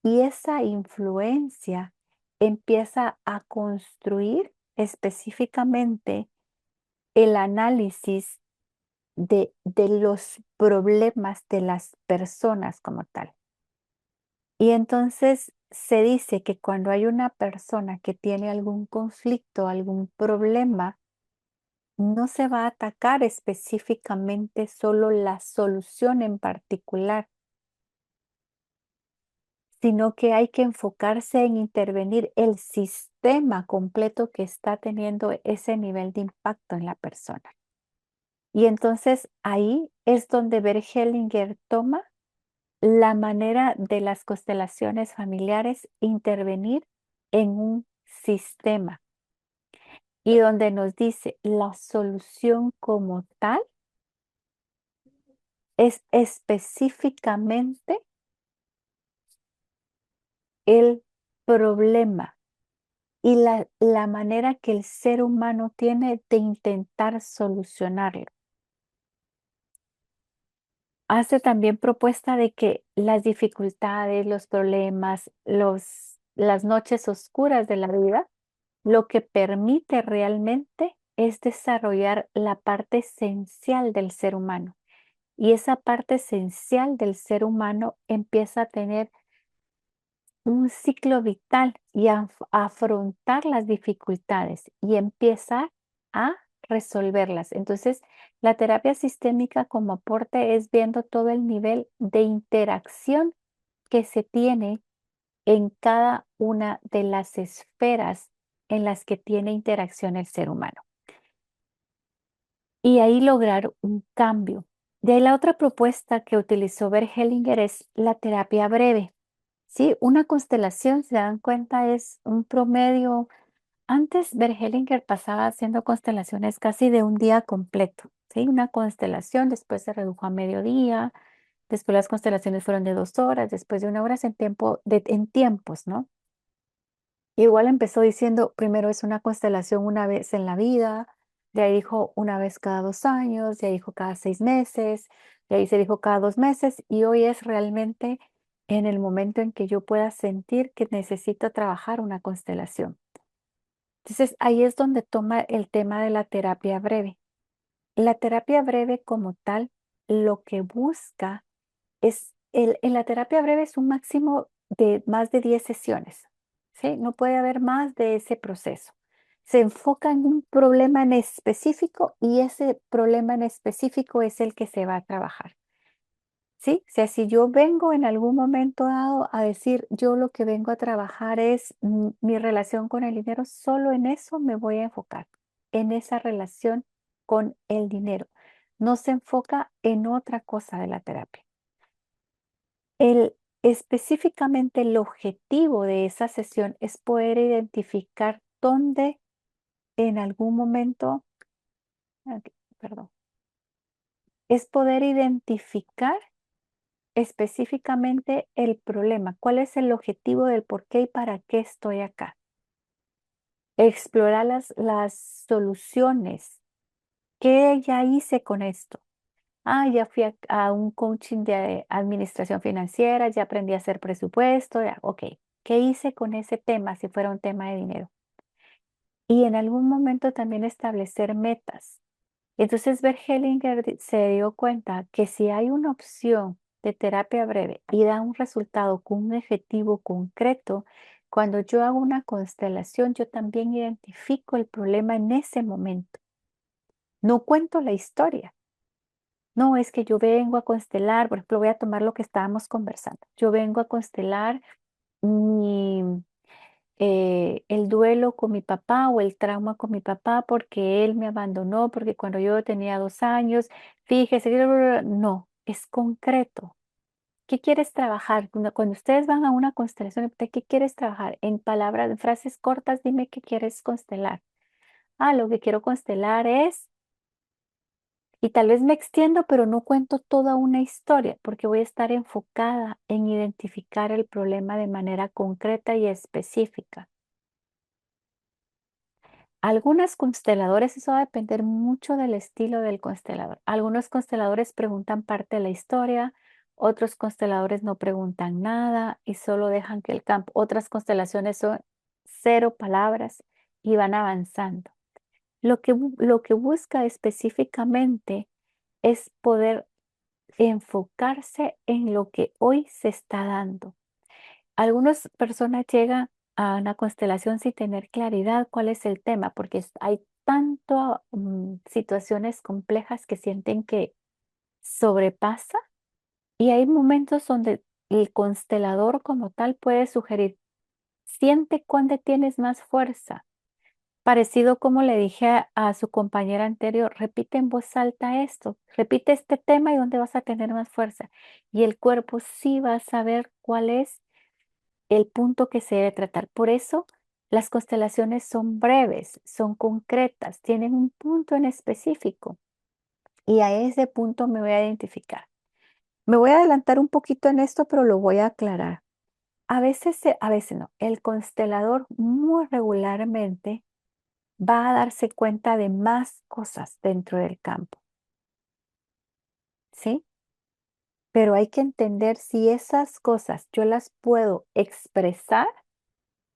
Y esa influencia empieza a construir específicamente el análisis de los problemas de las personas como tal. Y entonces se dice que cuando hay una persona que tiene algún conflicto, algún problema, no se va a atacar específicamente solo la solución en particular, sino que hay que enfocarse en intervenir el sistema completo que está teniendo ese nivel de impacto en la persona. Y entonces ahí es donde Bert Hellinger toma la manera de las constelaciones familiares intervenir en un sistema y donde nos dice la solución como tal es específicamente el problema y la manera que el ser humano tiene de intentar solucionarlo. Hace también propuesta de que las dificultades, los problemas, las noches oscuras de la vida lo que permite realmente es desarrollar la parte esencial del ser humano. Y esa parte esencial del ser humano empieza a tener un ciclo vital y a afrontar las dificultades y empieza a resolverlas. Entonces, la terapia sistémica como aporte es viendo todo el nivel de interacción que se tiene en cada una de las esferas en las que tiene interacción el ser humano. Y ahí lograr un cambio. De ahí la otra propuesta que utilizó Bert Hellinger es la terapia breve. Sí, una constelación, si se dan cuenta, es un promedio. Antes Bert Hellinger pasaba haciendo constelaciones casi de un día completo. ¿Sí? Una constelación, después se redujo a mediodía, después las constelaciones fueron de 2 horas, después de 1 hora en tiempos, ¿no? Igual empezó diciendo, primero es una constelación una vez en la vida, de ahí dijo una vez cada 2 años, de ahí dijo cada 6 meses, de ahí se dijo cada 2 meses, y hoy es realmente en el momento en que yo pueda sentir que necesito trabajar una constelación. Entonces ahí es donde toma el tema de la terapia breve. La terapia breve como tal, lo que busca en la terapia breve es un máximo de más de 10 sesiones, ¿sí? No puede haber más de ese proceso. Se enfoca en un problema en específico y ese problema en específico es el que se va a trabajar, ¿sí? O sea, si yo vengo en algún momento dado a decir, yo lo que vengo a trabajar es mi relación con el dinero, solo en eso me voy a enfocar, en esa relación con el dinero. No se enfoca en otra cosa de la terapia. Específicamente el objetivo de esa sesión es poder identificar dónde en algún momento, ok, perdón, es poder identificar específicamente el problema, cuál es el objetivo del por qué y para qué estoy acá. Explorar las soluciones. ¿Qué ya hice con esto? Ya fui a un coaching de administración financiera, ya aprendí a hacer presupuesto, ya, ok. ¿Qué hice con ese tema si fuera un tema de dinero? Y en algún momento también establecer metas. Entonces, Bert Hellinger se dio cuenta que si hay una opción de terapia breve y da un resultado con un objetivo concreto, cuando yo hago una constelación, yo también identifico el problema en ese momento. No cuento la historia. No, es que yo vengo a constelar, por ejemplo, voy a tomar lo que estábamos conversando. Yo vengo a constelar mi, el duelo con mi papá o el trauma con mi papá porque él me abandonó, porque cuando yo tenía 2 años, fíjese, no, es concreto. ¿Qué quieres trabajar? Cuando ustedes van a una constelación, ¿de qué quieres trabajar? En palabras, en frases cortas, dime qué quieres constelar. Lo que quiero constelar es. Y tal vez me extiendo, pero no cuento toda una historia, porque voy a estar enfocada en identificar el problema de manera concreta y específica. Algunos consteladores, eso va a depender mucho del estilo del constelador. Algunos consteladores preguntan parte de la historia, otros consteladores no preguntan nada y solo dejan que el campo. Otras constelaciones son 0 palabras y van avanzando. Lo que busca específicamente es poder enfocarse en lo que hoy se está dando. Algunas personas llegan a una constelación sin tener claridad cuál es el tema, porque hay tanto situaciones complejas que sienten que sobrepasa y hay momentos donde el constelador como tal puede sugerir, siente cuándo tienes más fuerza. Parecido como le dije a su compañera anterior, repite en voz alta esto, repite este tema y dónde vas a tener más fuerza. Y el cuerpo sí va a saber cuál es el punto que se debe tratar. Por eso las constelaciones son breves, son concretas, tienen un punto en específico y a ese punto me voy a identificar. Me voy a adelantar un poquito en esto, pero lo voy a aclarar. A veces no. El constelador muy regularmente va a darse cuenta de más cosas dentro del campo, ¿sí? Pero hay que entender si esas cosas yo las puedo expresar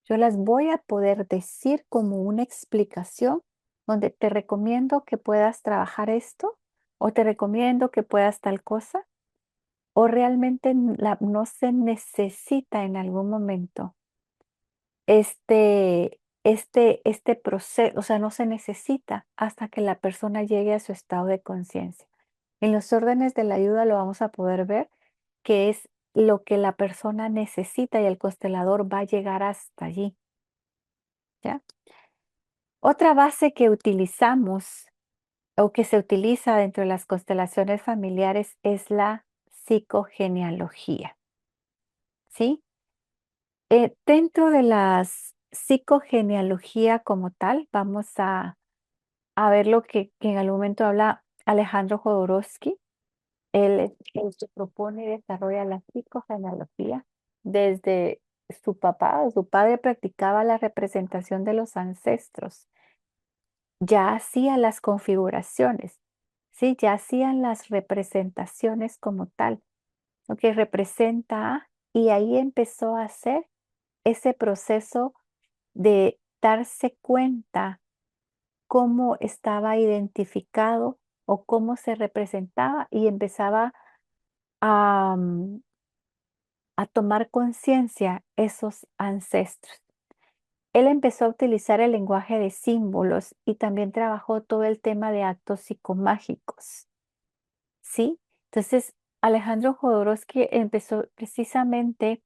Yo las voy a poder decir como una explicación donde te recomiendo que puedas trabajar esto o te recomiendo que puedas tal cosa o realmente no se necesita en algún momento este proceso, o sea, no se necesita hasta que la persona llegue a su estado de conciencia. En los órdenes de la ayuda lo vamos a poder ver, que es lo que la persona necesita y el constelador va a llegar hasta allí, ¿ya? Otra base que utilizamos o que se utiliza dentro de las constelaciones familiares es la psicogenealogía, ¿sí? Dentro de la psicogenealogía como tal, vamos a ver lo que en algún momento habla Alejandro Jodorowsky. Él se propone y desarrolla la psicogenealogía desde su papá. Su padre practicaba la representación de los ancestros, ya hacía las configuraciones, ¿sí? Ya hacían las representaciones como tal, lo que representa, y ahí empezó a hacer ese proceso de darse cuenta cómo estaba identificado o cómo se representaba y empezaba a, a tomar conciencia esos ancestros. Él empezó a utilizar el lenguaje de símbolos y también trabajó todo el tema de actos psicomágicos, ¿sí? Entonces, Alejandro Jodorowsky empezó precisamente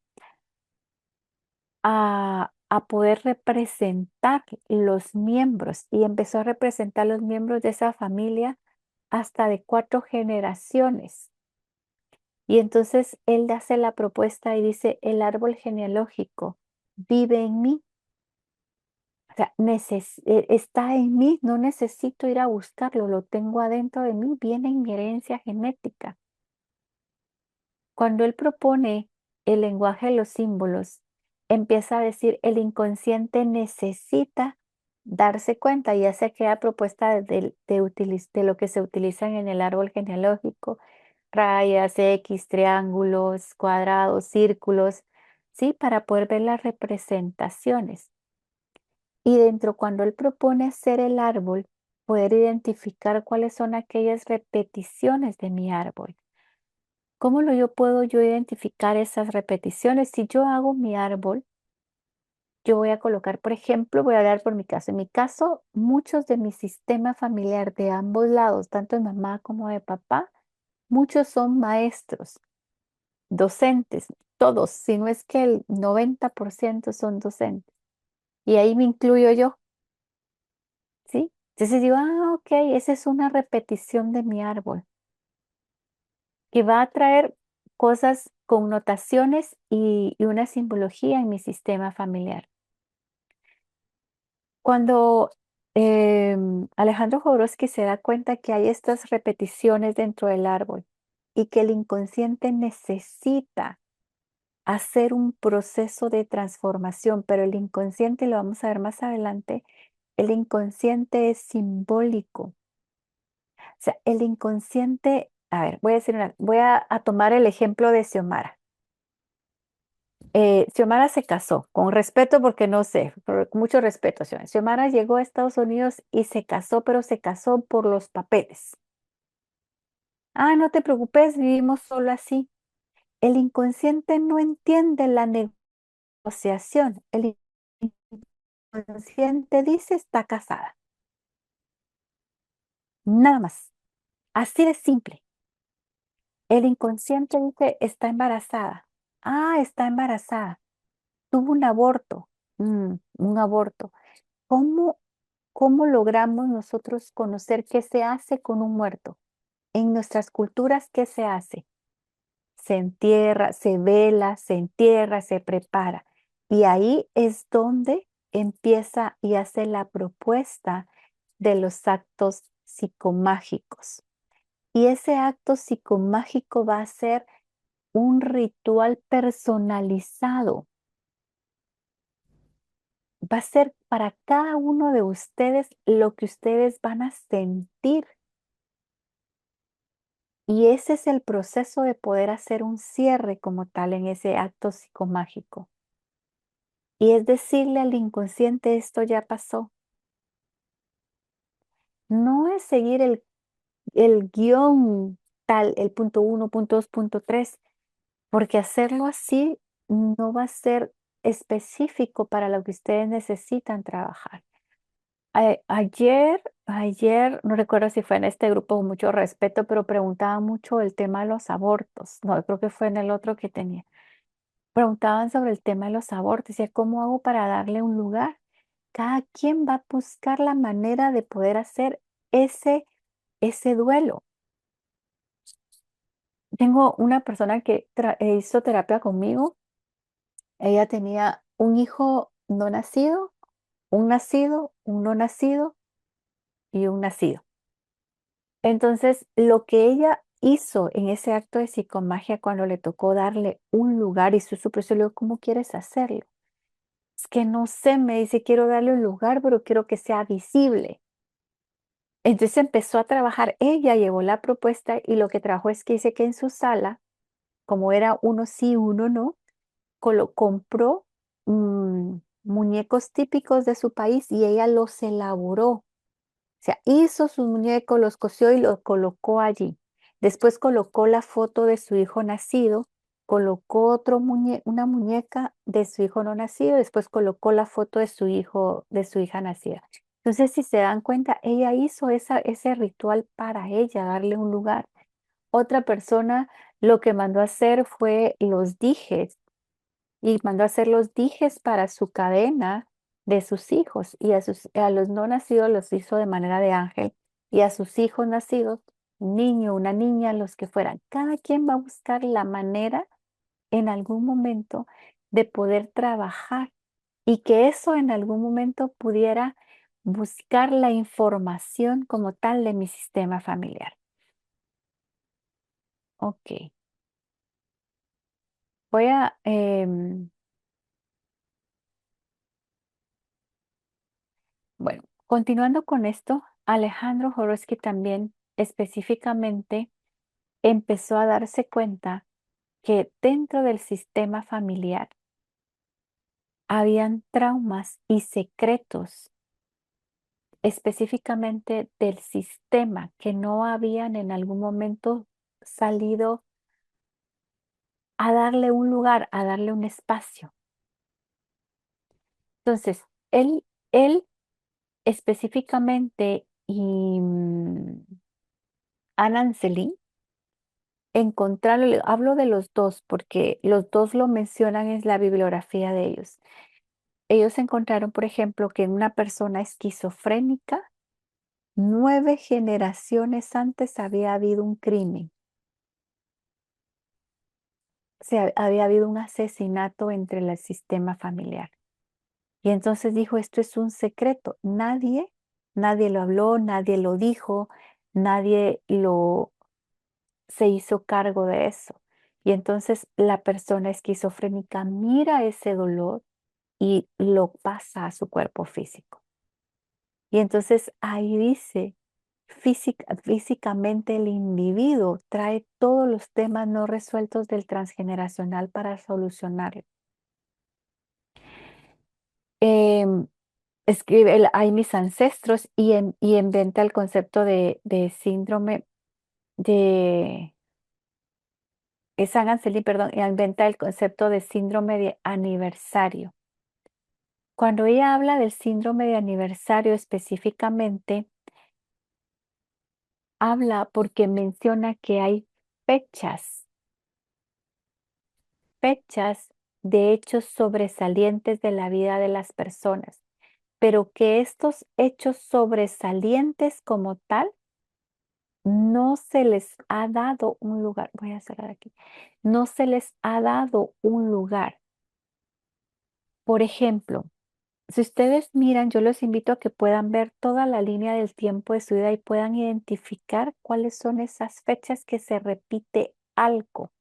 a poder representar los miembros y empezó a representar los miembros de esa familia hasta de 4 generaciones. Y entonces él hace la propuesta y dice, el árbol genealógico vive en mí, o sea, está en mí, no necesito ir a buscarlo, lo tengo adentro de mí, viene en mi herencia genética. Cuando él propone el lenguaje de los símbolos, empieza a decir, el inconsciente necesita darse cuenta y hace aquella propuesta de lo que se utilizan en el árbol genealógico, rayas, X, triángulos, cuadrados, círculos, ¿sí? Para poder ver las representaciones. Y dentro, cuando él propone hacer el árbol, poder identificar cuáles son aquellas repeticiones de mi árbol. ¿Cómo yo puedo identificar esas repeticiones? Si yo hago mi árbol, yo voy a colocar, por ejemplo, voy a hablar por mi caso. En mi caso, muchos de mi sistema familiar de ambos lados, tanto de mamá como de papá, muchos son maestros, docentes, todos, si no es que el 90% son docentes. Y ahí me incluyo yo, ¿sí? Entonces digo, ok, esa es una repetición de mi árbol. Que va a traer cosas, connotaciones y una simbología en mi sistema familiar. Cuando Alejandro Jodorowsky se da cuenta que hay estas repeticiones dentro del árbol y que el inconsciente necesita hacer un proceso de transformación, pero el inconsciente, lo vamos a ver más adelante, el inconsciente es simbólico. O sea, el inconsciente, a ver, voy a tomar el ejemplo de Xiomara. Xiomara se casó, con respeto porque no sé, con mucho respeto, Xiomara. Xiomara llegó a Estados Unidos y se casó, pero se casó por los papeles. Ah, no te preocupes, vivimos solo así. El inconsciente no entiende la negociación. El inconsciente dice está casada. Nada más. Así de simple. El inconsciente dice está embarazada. Ah, está embarazada. Tuvo un aborto. Un aborto. ¿Cómo, cómo logramos nosotros conocer qué se hace con un muerto? En nuestras culturas, ¿qué se hace? Se entierra, se vela, se entierra, se prepara. Y ahí es donde empieza y hace la propuesta de los actos psicomágicos. Y ese acto psicomágico va a ser un ritual personalizado. Va a ser para cada uno de ustedes lo que ustedes van a sentir. Y ese es el proceso de poder hacer un cierre como tal en ese acto psicomágico. Y es decirle al inconsciente, esto ya pasó. No es seguir el guión tal, el punto uno, punto dos, punto tres, porque hacerlo así no va a ser específico para lo que ustedes necesitan trabajar. Ayer, no recuerdo si fue en este grupo con mucho respeto, pero preguntaba mucho el tema de los abortos. No, creo que fue en el otro que tenía. Preguntaban sobre el tema de los abortos. Decía, ¿cómo hago para darle un lugar? Cada quien va a buscar la manera de poder hacer ese, ese duelo. Tengo una persona que hizo terapia conmigo. Ella tenía un hijo no nacido, un nacido, un no nacido y un nacido. Entonces, lo que ella hizo en ese acto de psicomagia cuando le tocó darle un lugar y su supresión, le digo, ¿cómo quieres hacerlo? Es que no sé, me dice, quiero darle un lugar, pero quiero que sea visible. Entonces empezó a trabajar, ella llevó la propuesta y lo que trabajó es que dice que en su sala, como era uno sí, uno no, compró muñecos típicos de su país y ella los elaboró. O sea, hizo sus muñecos, los cosió y los colocó allí. Después colocó la foto de su hijo nacido, colocó una muñeca de su hijo no nacido, después colocó la foto de su hijo, de su hija nacida. Entonces, si se dan cuenta, ella hizo ese ritual para ella, darle un lugar. Otra persona lo que mandó a hacer fue los dijes y mandó a hacer los dijes para su cadena de sus hijos y a los no nacidos los hizo de manera de ángel y a sus hijos nacidos, un niño, una niña, los que fueran. Cada quien va a buscar la manera en algún momento de poder trabajar y que eso en algún momento pudiera buscar la información como tal de mi sistema familiar. Ok, voy a... Bueno, continuando con esto, Alejandro Jodorowsky también específicamente empezó a darse cuenta que dentro del sistema familiar habían traumas y secretos específicamente del sistema que no habían en algún momento salido a darle un lugar, a darle un espacio. Entonces, él específicamente y Anne Anselin encontrarlo, hablo de los dos porque los dos lo mencionan en la bibliografía de ellos. Ellos encontraron, por ejemplo, que en una persona esquizofrénica, 9 generaciones antes había habido un crimen. O sea, había habido un asesinato entre el sistema familiar. Y entonces dijo, esto es un secreto. Nadie lo habló, nadie lo dijo, nadie se hizo cargo de eso. Y entonces la persona esquizofrénica mira ese dolor y lo pasa a su cuerpo físico. Y entonces ahí dice, físicamente el individuo trae todos los temas no resueltos del transgeneracional para solucionarlo. Em, escribe, hay mis ancestros y inventa el concepto de síndrome de San Anselín, perdón, inventa el concepto de síndrome de aniversario. Cuando ella habla del síndrome de aniversario específicamente, habla porque menciona que hay fechas, fechas de hechos sobresalientes de la vida de las personas, pero que estos hechos sobresalientes como tal no se les ha dado un lugar. Voy a cerrar aquí. No se les ha dado un lugar. Por ejemplo, si ustedes miran, yo los invito a que puedan ver toda la línea del tiempo de su vida y puedan identificar cuáles son esas fechas que se repite algo.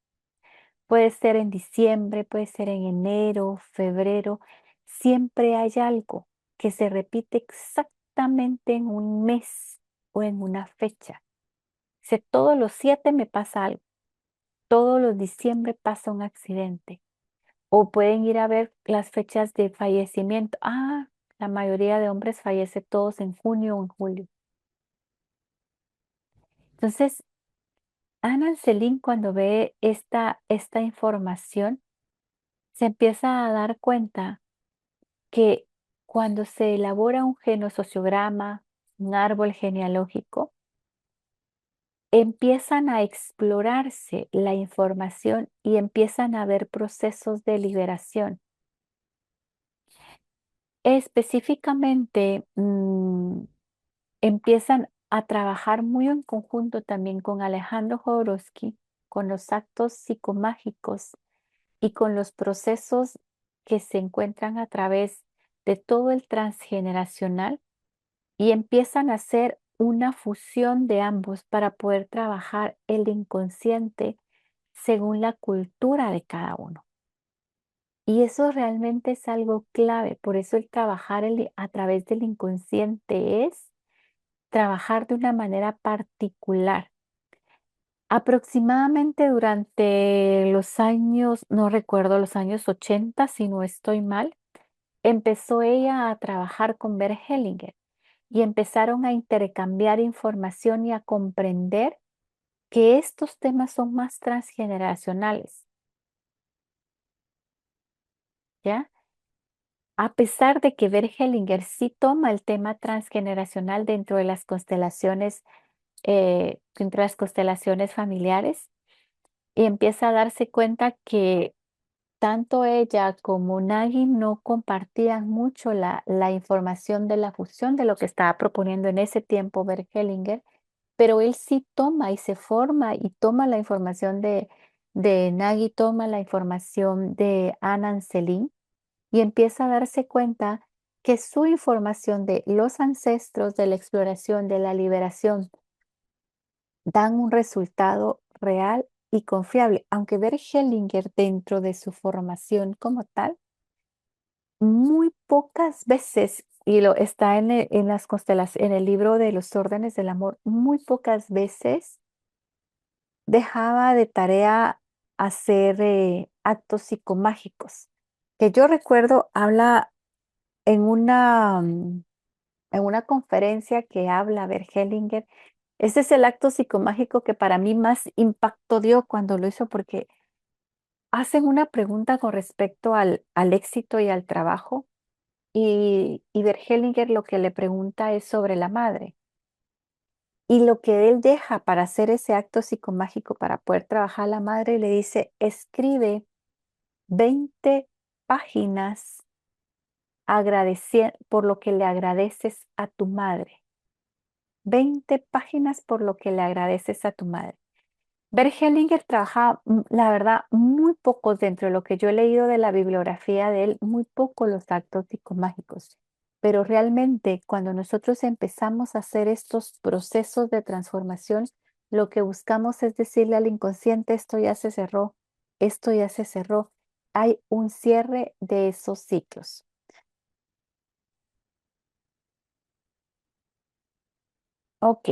Puede ser en diciembre, puede ser en enero, febrero. Siempre hay algo que se repite exactamente en un mes o en una fecha. Si todos los 7 me pasa algo, todos los diciembre pasa un accidente, O pueden ir a ver las fechas de fallecimiento. Ah, la mayoría de hombres fallece todos en junio o en julio. Entonces, Ana Celín, cuando ve esta información, se empieza a dar cuenta que cuando se elabora un genosociograma, un árbol genealógico, empiezan a explorarse la información y empiezan a haber procesos de liberación. Específicamente, empiezan a trabajar muy en conjunto también con Alejandro Jodorowsky, con los actos psicomágicos y con los procesos que se encuentran a través de todo el transgeneracional y empiezan a hacer una fusión de ambos para poder trabajar el inconsciente según la cultura de cada uno. Y eso realmente es algo clave, por eso el trabajar a través del inconsciente es trabajar de una manera particular. Aproximadamente durante los años, no recuerdo, los años 80, si no estoy mal, empezó ella a trabajar con Bert Hellinger y empezaron a intercambiar información y a comprender que estos temas son más transgeneracionales, ¿ya? A pesar de que Bert Hellinger sí toma el tema transgeneracional dentro de las constelaciones familiares, y empieza a darse cuenta que tanto ella como Nagy no compartían mucho la información de la fusión de lo que estaba proponiendo en ese tiempo Bert Hellinger, pero él sí toma y se forma y toma la información de Nagy, toma la información de Anand Selim y empieza a darse cuenta que su información de los ancestros, de la exploración, de la liberación, dan un resultado real y confiable, aunque Bert Hellinger dentro de su formación como tal, muy pocas veces, y lo está en las en el libro de los órdenes del amor, muy pocas veces dejaba de tarea hacer actos psicomágicos. Que yo recuerdo, habla en en una conferencia que habla Bert Hellinger. Ese es el acto psicomágico que para mí más impacto dio cuando lo hizo, porque hacen una pregunta con respecto al éxito y al trabajo, y Bert Hellinger lo que le pregunta es sobre la madre. Y lo que él deja para hacer ese acto psicomágico, para poder trabajar a la madre, le dice, escribe 20 páginas por lo que le agradeces a tu madre. 20 páginas por lo que le agradeces a tu madre. Bert Hellinger trabaja, la verdad, muy pocos dentro de lo que yo he leído de la bibliografía de él, muy pocos los actos psicomágicos. Pero realmente cuando nosotros empezamos a hacer estos procesos de transformación, lo que buscamos es decirle al inconsciente, esto ya se cerró, esto ya se cerró. Hay un cierre de esos ciclos. Ok,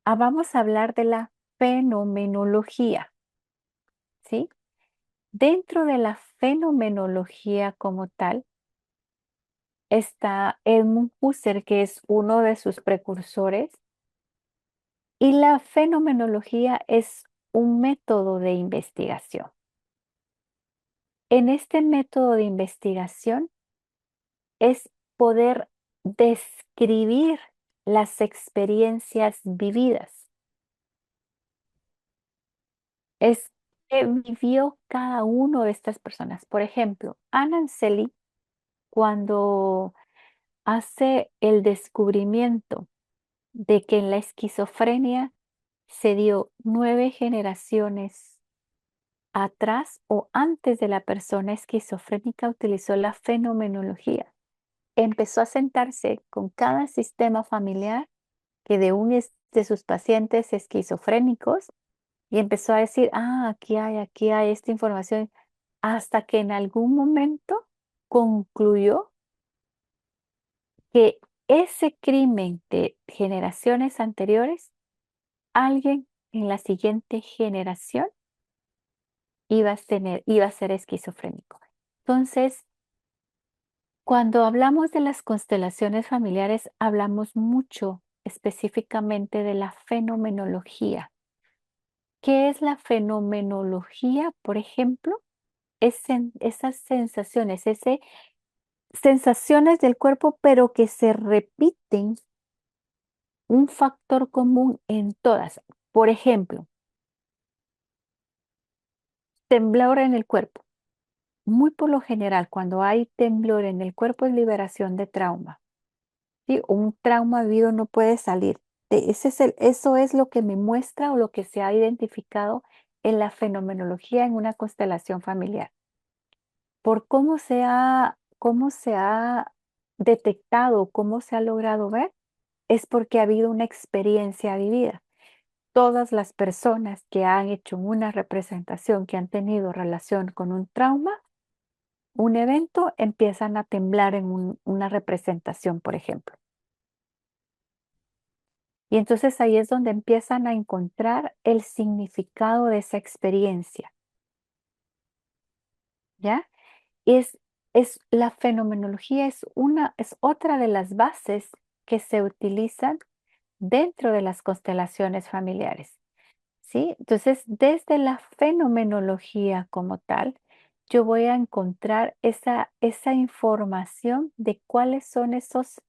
vamos a hablar de la fenomenología, ¿sí? Dentro de la fenomenología como tal, está Edmund Husserl, que es uno de sus precursores, y la fenomenología es un método de investigación. En este método de investigación es poder describir las experiencias vividas. Es qué vivió cada uno de estas personas. Por ejemplo, Anand Sely, cuando hace el descubrimiento de que en la esquizofrenia se dio 9 generaciones atrás o antes de la persona esquizofrénica, utilizó la fenomenología. Empezó a sentarse con cada sistema familiar que de sus pacientes esquizofrénicos y empezó a decir, aquí hay esta información, hasta que en algún momento concluyó que ese crimen de generaciones anteriores, alguien en la siguiente generación iba a ser esquizofrénico. Entonces, cuando hablamos de las constelaciones familiares, hablamos mucho específicamente de la fenomenología. ¿Qué es la fenomenología? Por ejemplo, esas sensaciones, sensaciones del cuerpo, pero que se repiten un factor común en todas. Por ejemplo, temblor en el cuerpo. Muy por lo general, cuando hay temblor en el cuerpo es liberación de trauma. ¿Sí? Un trauma vivido no puede salir. Eso es lo que me muestra o lo que se ha identificado en la fenomenología en una constelación familiar. Por cómo se ha detectado, cómo se ha logrado ver, es porque ha habido una experiencia vivida. Todas las personas que han hecho una representación, que han tenido relación con un trauma, un evento, empiezan a temblar en una representación, por ejemplo. Y entonces ahí es donde empiezan a encontrar el significado de esa experiencia, ¿ya? Es, la fenomenología es otra de las bases que se utilizan dentro de las constelaciones familiares, ¿sí? Entonces, desde la fenomenología como tal, yo voy a encontrar esa información de cuáles son esos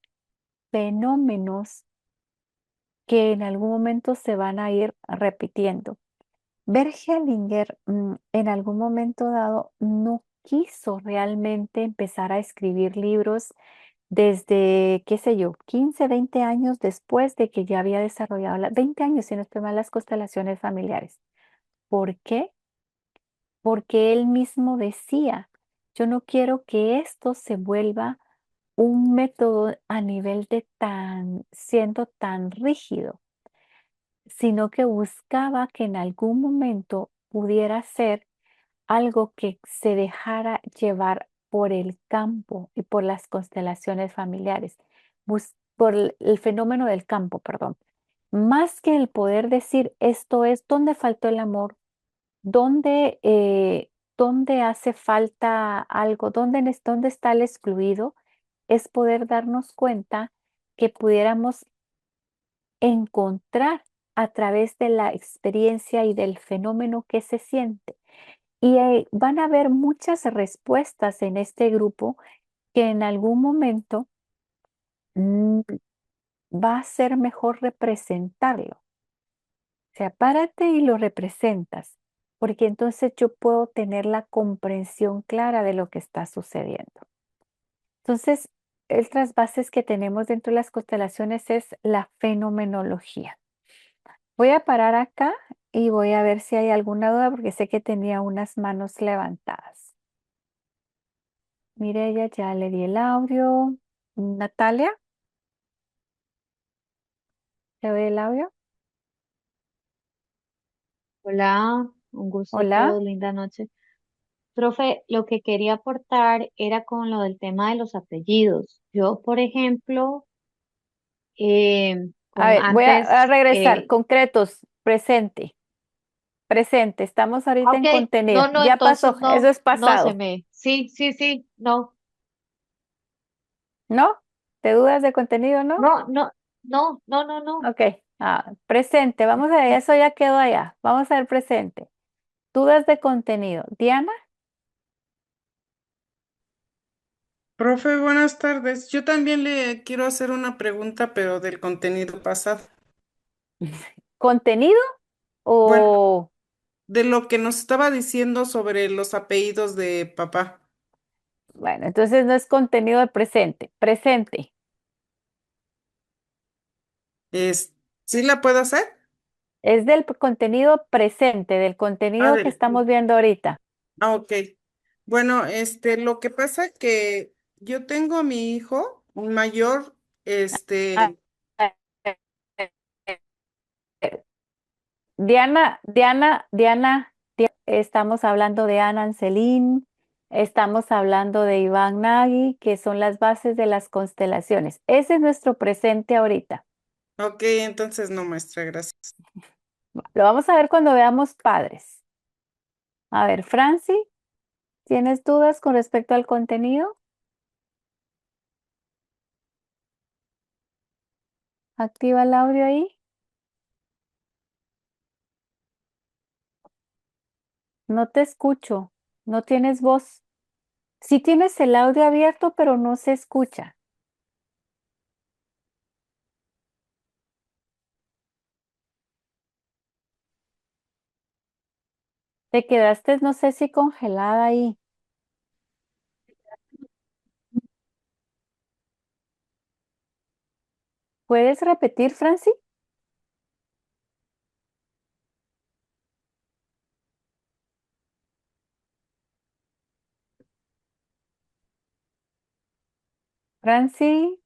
fenómenos que en algún momento se van a ir repitiendo. Bert Hellinger, en algún momento dado no quiso realmente empezar a escribir libros desde, qué sé yo, 15, 20 años después de que ya había desarrollado, 20 años, si no estoy mal, las constelaciones familiares. ¿Por qué? Porque él mismo decía, yo no quiero que esto se vuelva un método a nivel de siendo tan rígido, sino que buscaba que en algún momento pudiera ser algo que se dejara llevar por el campo y por las constelaciones familiares, por el fenómeno del campo, perdón. Más que el poder decir esto es dónde faltó el amor, dónde hace falta algo, dónde está el excluido, es poder darnos cuenta que pudiéramos encontrar a través de la experiencia y del fenómeno que se siente. Y van a haber muchas respuestas en este grupo que en algún momento mm, va a ser mejor representarlo. O sea, párate y lo representas, porque entonces yo puedo tener la comprensión clara de lo que está sucediendo. Entonces, otras bases que tenemos dentro de las constelaciones es la fenomenología. Voy a parar acá y voy a ver si hay alguna duda porque sé que tenía unas manos levantadas. Mireya, ya le di el audio. Natalia, ¿te doy el audio? Hola, un gusto a Hola. todos, linda noche. Profe, lo que quería aportar era con lo del tema de los apellidos. Yo, por ejemplo, A con ver, voy a antes, regresar. Concretos, presente. Presente. Estamos ahorita ok, en contenido. no, no, Ya pasó. entonces Eso no, es no se pasado. me, sí, sí, sí, no, ¿No? ¿Te dudas de contenido, no? no, no, no, no, no, no. Ok. Presente. Vamos a ver. Eso ya quedó allá. Vamos a ver presente. Dudas de contenido. Diana, Profe, buenas tardes. Yo también le quiero hacer una pregunta, pero del contenido pasado. ¿contenido Bueno, o...? de lo que nos estaba diciendo sobre los apellidos de papá. Bueno, entonces no es contenido de presente. Presente. Es, ¿Sí la puedo hacer? Es del contenido presente, del Ah, contenido que estamos viendo ahorita. ok. Bueno, lo que pasa que yo tengo a mi hijo, un mayor, Ah, eh, eh, Diana, estamos hablando de Ana Ancelín, estamos hablando de Iván Nagy, que son las bases de las constelaciones. Ese es nuestro presente ahorita. ok, entonces no, maestra, gracias. Lo vamos a ver cuando veamos padres. A ver, Franci, ¿tienes dudas con respecto al contenido? Activa el audio ahí. No te escucho. No tienes voz. Sí tienes el audio abierto, pero no se escucha. Te quedaste, no sé si congelada ahí. ¿Puedes repetir, Franci? Franci,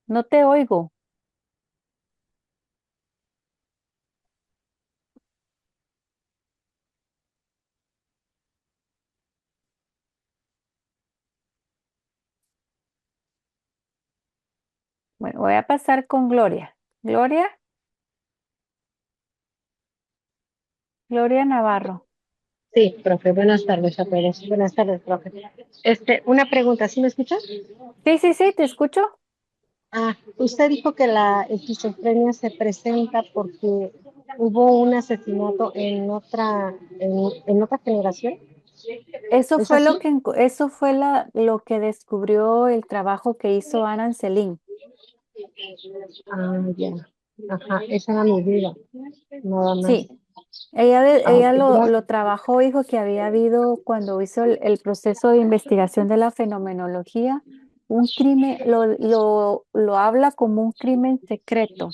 no te oigo. Bueno, voy a pasar con Gloria. Gloria Navarro. Sí, profe, buenas tardes, Pérez. Buenas tardes, profe. Una pregunta, ¿sí me escucha? Sí, te escucho. Usted dijo que la esquizofrenia se presenta porque hubo un asesinato en otra generación. Eso ¿Es fue así? eso fue lo que descubrió el trabajo que hizo Anand Selim. Ya. Ajá, esa era mi duda, nada más. Sí, ella Ok, lo trabajó, dijo que había habido, cuando hizo el proceso de investigación de la fenomenología, un crimen, lo habla como un crimen secreto.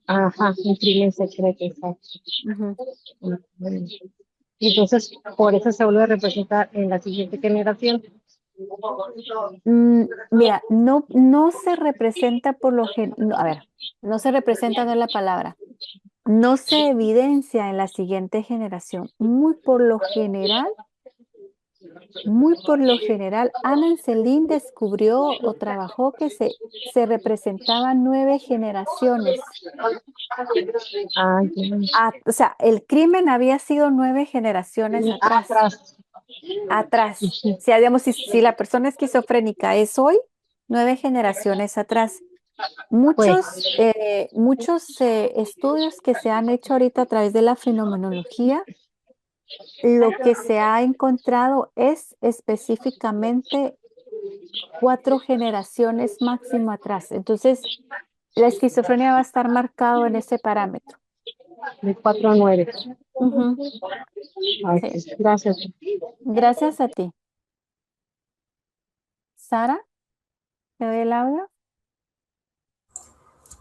Ajá, un crimen secreto, exacto. Ujú. Bueno. Y entonces, por eso se vuelve a representar en la siguiente generación. Mira, no se representa por a ver, no se representa, no es la palabra. No se evidencia en la siguiente generación. Muy por lo general, Anand Selim descubrió o trabajó que se representaban 9 generaciones. Ya. O sea, el crimen había sido 9 generaciones atrás. Atrás. Ujú. O sea, digamos, si la persona esquizofrénica es hoy, 9 generaciones atrás. Muchos, Pues, estudios que se han hecho ahorita a través de la fenomenología, lo que se ha encontrado es específicamente 4 generaciones máximo atrás. Entonces, la esquizofrenia va a estar marcado en ese parámetro. de 4 a 9. Ujú, Ok, sí. gracias. Gracias a ti. Sara, ¿te doy el audio?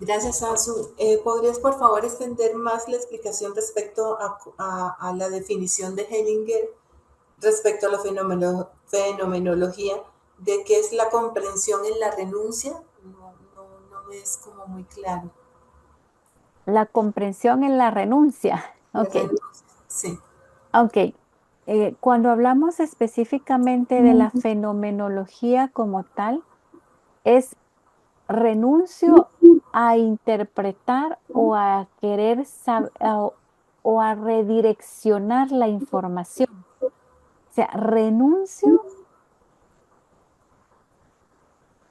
Gracias, Azu. ¿Podrías, por favor, extender más la explicación respecto a la definición de Hellinger respecto a la fenomenología de qué es la comprensión en la renuncia? No me es como muy claro. La comprensión en la renuncia. La Ok, renuncia, sí. ok. Cuando hablamos específicamente de la fenomenología como tal, es renuncio a interpretar o a querer saber o a redireccionar la información. O sea, renuncio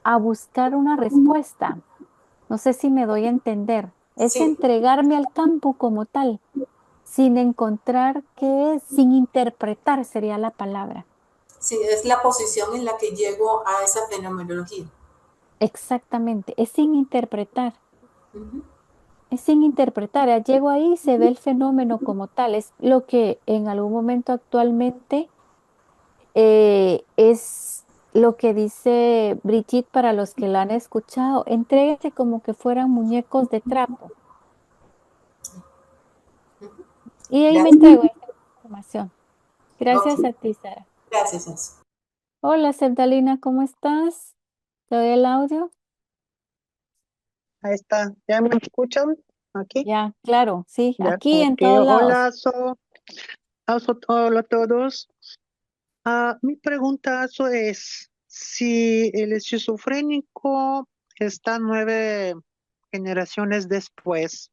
a buscar una respuesta. No sé si me doy a entender. Es Sí, entregarme al campo como tal, sin encontrar qué es, sin interpretar sería la palabra. sí, es la posición en la que llego a esa fenomenología. Exactamente, es sin interpretar. Ujú. Es sin interpretar. Llego ahí y se ve el fenómeno como tal. Es lo que en algún momento actualmente es lo que dice Brigitte para los que la han escuchado. Entréguese como que fueran muñecos de trapo. Y ahí me Gracias. entrego esa información. Ok, Gracias a ti, Sara. gracias, Azu. Hola, Sebdalina, ¿cómo estás? ¿Te doy el audio? Ahí está, ¿ya me escuchan? Aquí, Ya, claro, sí, ya, aquí en ok. todos lados. Hola, hola a todos. Mi pregunta es si el esquizofrénico está generaciones después,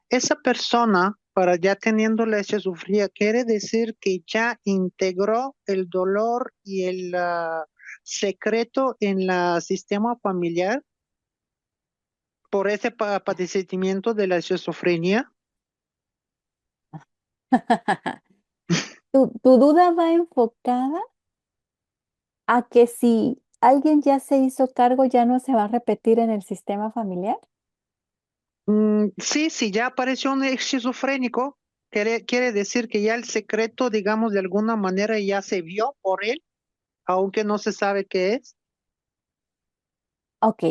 esa persona, para ya teniendo la esquizofrenia, quiere decir que ya integró el dolor y el secreto en el sistema familiar por ese padecimiento de la esquizofrenia. Tu duda va enfocada a que si alguien ya se hizo cargo, ya no se va a repetir en el sistema familiar. Sí, sí, ya apareció un esquizofrénico, quiere decir que ya el secreto, digamos, de alguna manera ya se vio por él, aunque no se sabe qué es. Ok,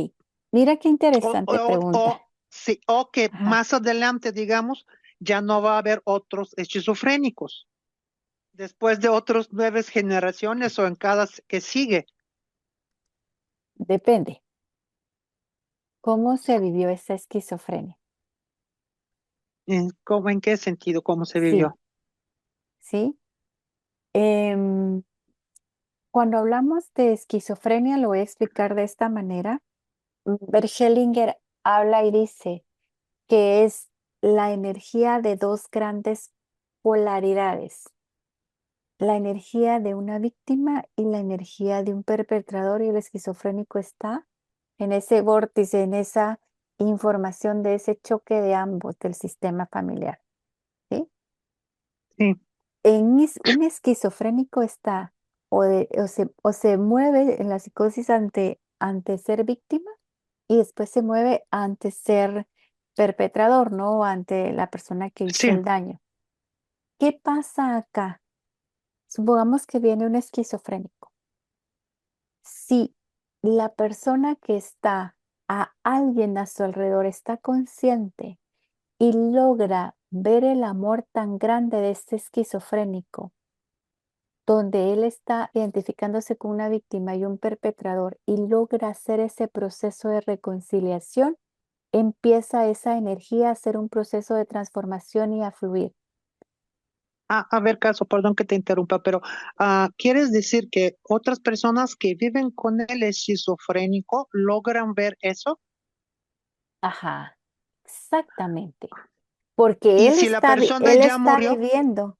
mira qué O, interesante o, pregunta. sí, o que Ajá. más adelante, digamos, ya no va a haber otros esquizofrénicos, después de otras 9 generaciones o en cada que sigue. Depende. ¿Cómo se vivió esa esquizofrenia? ¿En qué sentido? ¿Cómo se Sí, vivió? sí. Em, Cuando hablamos de esquizofrenia, lo voy a explicar de esta manera. Bert Hellinger habla y dice que es la energía de dos grandes polaridades, la energía de una víctima y la energía de un perpetrador, y el esquizofrénico está en ese vórtice, en esa información de ese choque de ambos del sistema familiar, ¿sí? Sí, Un esquizofrénico está o se mueve en la psicosis ante ser víctima y después se mueve ante ser perpetrador, ¿no? O ante la persona que hizo sí. el daño. ¿Qué pasa acá? Supongamos que viene un esquizofrénico. Si la persona que está a alguien a su alrededor está consciente y logra ver el amor tan grande de este esquizofrénico, donde él está identificándose con una víctima y un perpetrador y logra hacer ese proceso de reconciliación, empieza esa energía a hacer un proceso de transformación y a fluir. A ver, Caso, perdón que te interrumpa, pero ¿quieres decir que otras personas que viven con el esquizofrénico logran ver eso? Ajá, exactamente. Porque Y si la persona él ya está murió, viviendo,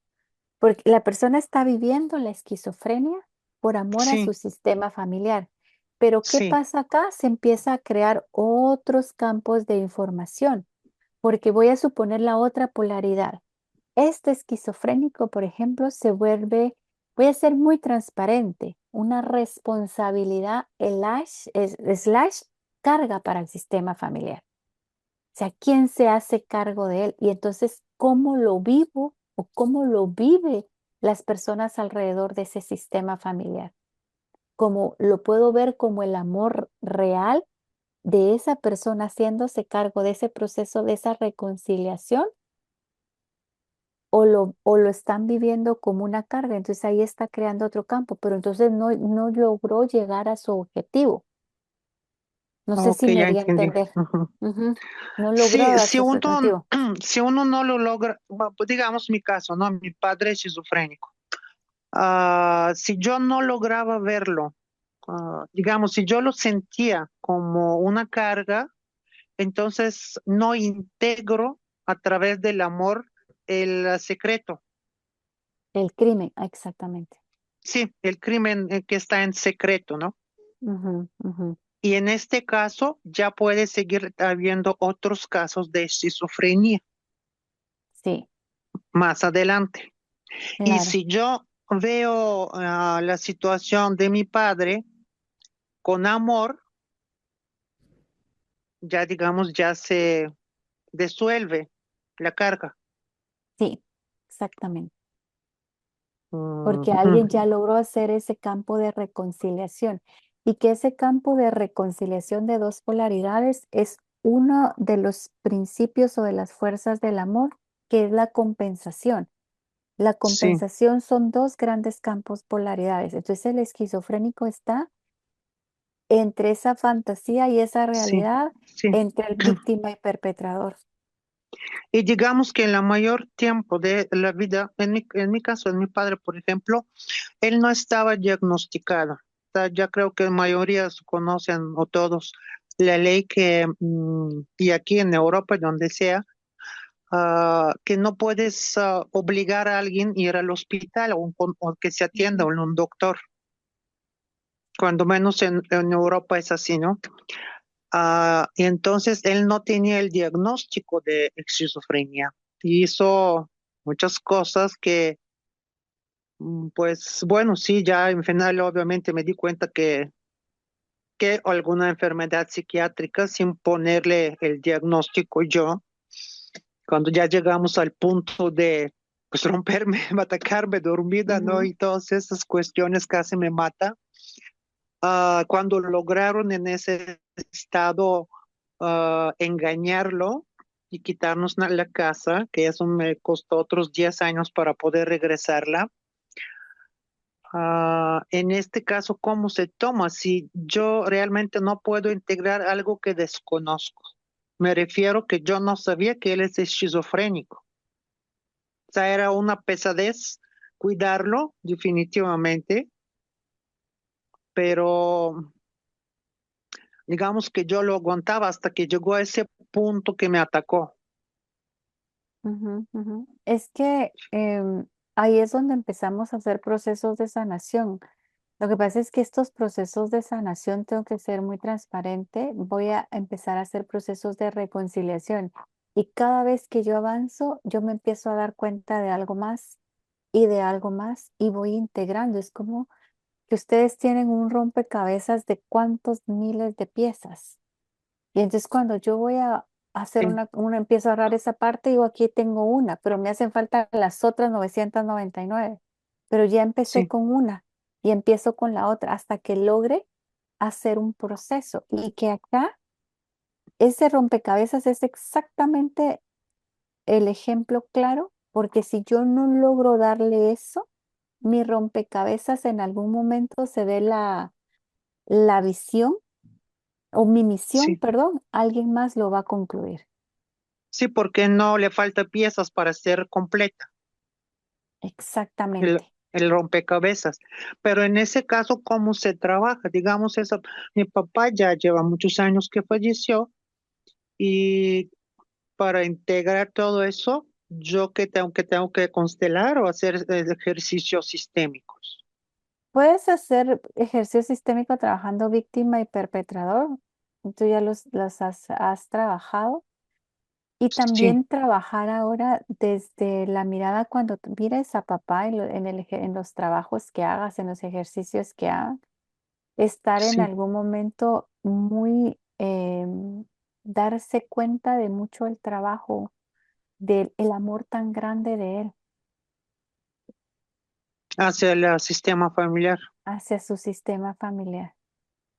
porque la persona está viviendo la esquizofrenia por amor a su sí, sistema familiar. Pero ¿qué sí, pasa acá? Se empieza a crear otros campos de información, porque voy a suponer la otra polaridad. Este esquizofrénico, por ejemplo, se vuelve, voy a ser muy transparente, una responsabilidad slash carga para el sistema familiar. O sea, ¿quién se hace cargo de él? Y entonces, ¿cómo lo vivo o cómo lo vive las personas alrededor de ese sistema familiar? ¿Cómo lo puedo ver como el amor real de esa persona haciéndose cargo de ese proceso, de esa reconciliación? O lo están viviendo como una carga, entonces ahí está creando otro campo, pero entonces no logró llegar a su objetivo. No sé ok, si me ya di a entendí. entender. Ujú. Ujú. No logró Sí, dar su objetivo. si uno no lo logra, pues digamos mi caso, ¿no? Mi padre es esquizofrénico. Si yo no lograba verlo, digamos, si yo lo sentía como una carga, entonces no integro a través del amor el secreto. El crimen, exactamente. Sí, el crimen que está en secreto, ¿no? Ujú, ujú. Y en este caso ya puede seguir habiendo otros casos de esquizofrenia Sí, más adelante. Y claro. si yo veo la situación de mi padre con amor, ya digamos, ya se disuelve la carga. Sí, exactamente. Porque alguien Ujú. ya logró hacer ese campo de reconciliación y que ese campo de reconciliación de dos polaridades es uno de los principios o de las fuerzas del amor, que es la compensación. La Sí, compensación son dos grandes campos polaridades. Entonces el esquizofrénico está entre esa fantasía y esa sí, realidad, sí. entre el víctima y perpetrador. Y digamos que en la mayor tiempo de la vida, en mi caso, en mi padre, por ejemplo, él no estaba diagnosticado. O sea, ya creo que la mayoría conocen o todos la ley que, y aquí en Europa, donde sea, que no puedes obligar a alguien a ir al hospital o que se atienda Ujú, a un doctor. Cuando menos en Europa es así, ¿no? Y entonces él no tenía el diagnóstico de esquizofrenia y hizo muchas cosas que, pues bueno, sí, ya en final obviamente me di cuenta que alguna enfermedad psiquiátrica sin ponerle el diagnóstico yo, cuando ya llegamos al punto de pues romperme, atacarme dormida, ¿no? ujú, Y todas esas cuestiones casi me mata. Cuando lograron en ese estado engañarlo y quitarnos la casa, que eso me costó otros 10 años para poder regresarla. En este caso, ¿cómo se toma? Si yo realmente no puedo integrar algo que desconozco. Me refiero que yo no sabía que él es esquizofrénico. O sea, era una pesadez cuidarlo, definitivamente, pero digamos que yo lo aguantaba hasta que llegó a ese punto que me atacó. ujú, ujú. Es que ahí es donde empezamos a hacer procesos de sanación. Lo que pasa es que estos procesos de sanación tengo que ser muy transparente. Voy a empezar a hacer procesos de reconciliación. Y cada vez que yo avanzo, yo me empiezo a dar cuenta de algo más y de algo más y voy integrando. Es como que ustedes tienen un rompecabezas de cuántos miles de piezas. Y entonces cuando yo voy a hacer Sí, empiezo a agarrar esa parte, digo, aquí tengo una, pero me hacen falta las otras 999. Pero ya empecé sí. con una y empiezo con la otra hasta que logre hacer un proceso. Y que acá ese rompecabezas es exactamente el ejemplo claro, porque si yo no logro darle eso, mi rompecabezas en algún momento se ve la visión o mi misión, Sí, perdón, alguien más lo va a concluir. sí, porque no le falta piezas para ser completa Exactamente. el rompecabezas. Pero en ese caso, ¿cómo se trabaja? Digamos, mi papá ya lleva muchos años que falleció y para integrar todo eso, yo tengo que constelar o hacer ejercicios sistémicos. Puedes hacer ejercicio sistémico trabajando víctima y perpetrador. Tú ya los has trabajado. Y Sí, también trabajar ahora desde la mirada cuando tú mires a papá en los trabajos que hagas, en los ejercicios que hagas, estar en sí. algún momento muy, darse cuenta de mucho el trabajo, del el amor tan grande de él Hacia el sistema familiar. hacia su sistema familiar.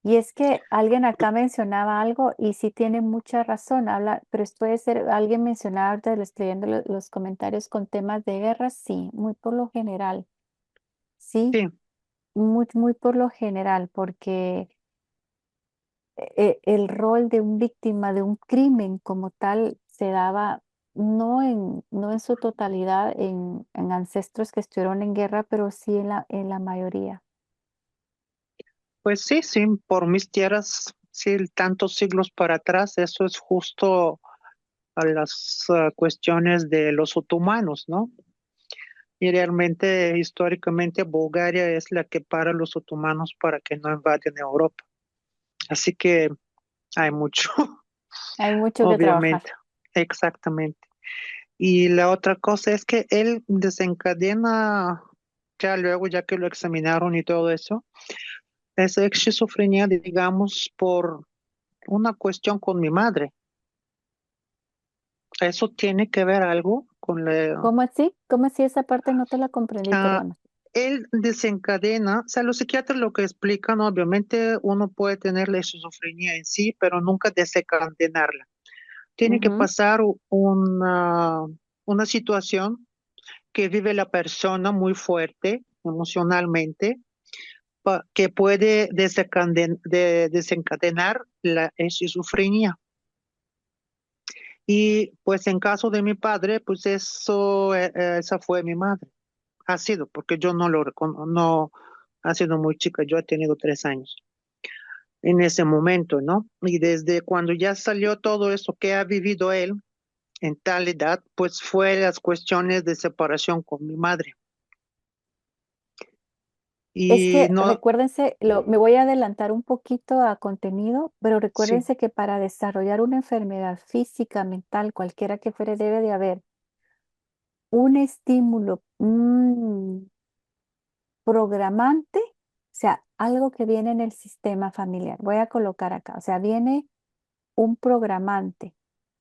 Y es que alguien acá mencionaba algo y sí tiene mucha razón, pero puede ser, alguien mencionaba, ahorita lo estoy leyendo los comentarios con temas de guerra, sí, muy por lo general, sí, Sí. muy, muy por lo general, porque el rol de un víctima de un crimen como tal se daba no en su totalidad en ancestros que estuvieron en guerra, pero sí en la mayoría. Pues sí, sí, por mis tierras, sí, tantos siglos para atrás, eso es justo a las cuestiones de los otomanos, ¿no? Y realmente, históricamente, Bulgaria es la que para los otomanos para que no invaden Europa. Así que hay mucho, Hay mucho que trabajar. obviamente, exactamente. Y la otra cosa es que él desencadena, ya luego, ya que lo examinaron y todo eso, esa esquizofrenia, digamos, por una cuestión con mi madre. Eso tiene que ver algo con la... ¿Cómo así? ¿Cómo así esa parte no te la comprendí, ah, perdona? él desencadena, o sea, los psiquiatras lo que explican, obviamente uno puede tener la esquizofrenia en sí, pero nunca desencadenarla. Tiene que Ujú. pasar una situación que vive la persona muy fuerte emocionalmente, que puede desencadenar la esquizofrenia. Y pues en caso de mi padre, pues esa fue mi madre. Ha sido, porque yo no lo reconozco, no, ha sido muy chica, yo he tenido 3 años. en ese momento, ¿no? Y desde cuando ya salió todo eso que ha vivido él en tal edad, pues fue las cuestiones de separación con mi madre. Es Y que no, recuérdense, me voy a adelantar un poquito a contenido, pero sí, recuérdense que para desarrollar una enfermedad física, mental, cualquiera que fuere, debe de haber un estímulo programante, o sea, algo que viene en el sistema familiar. Voy a colocar acá, o sea, viene un programante,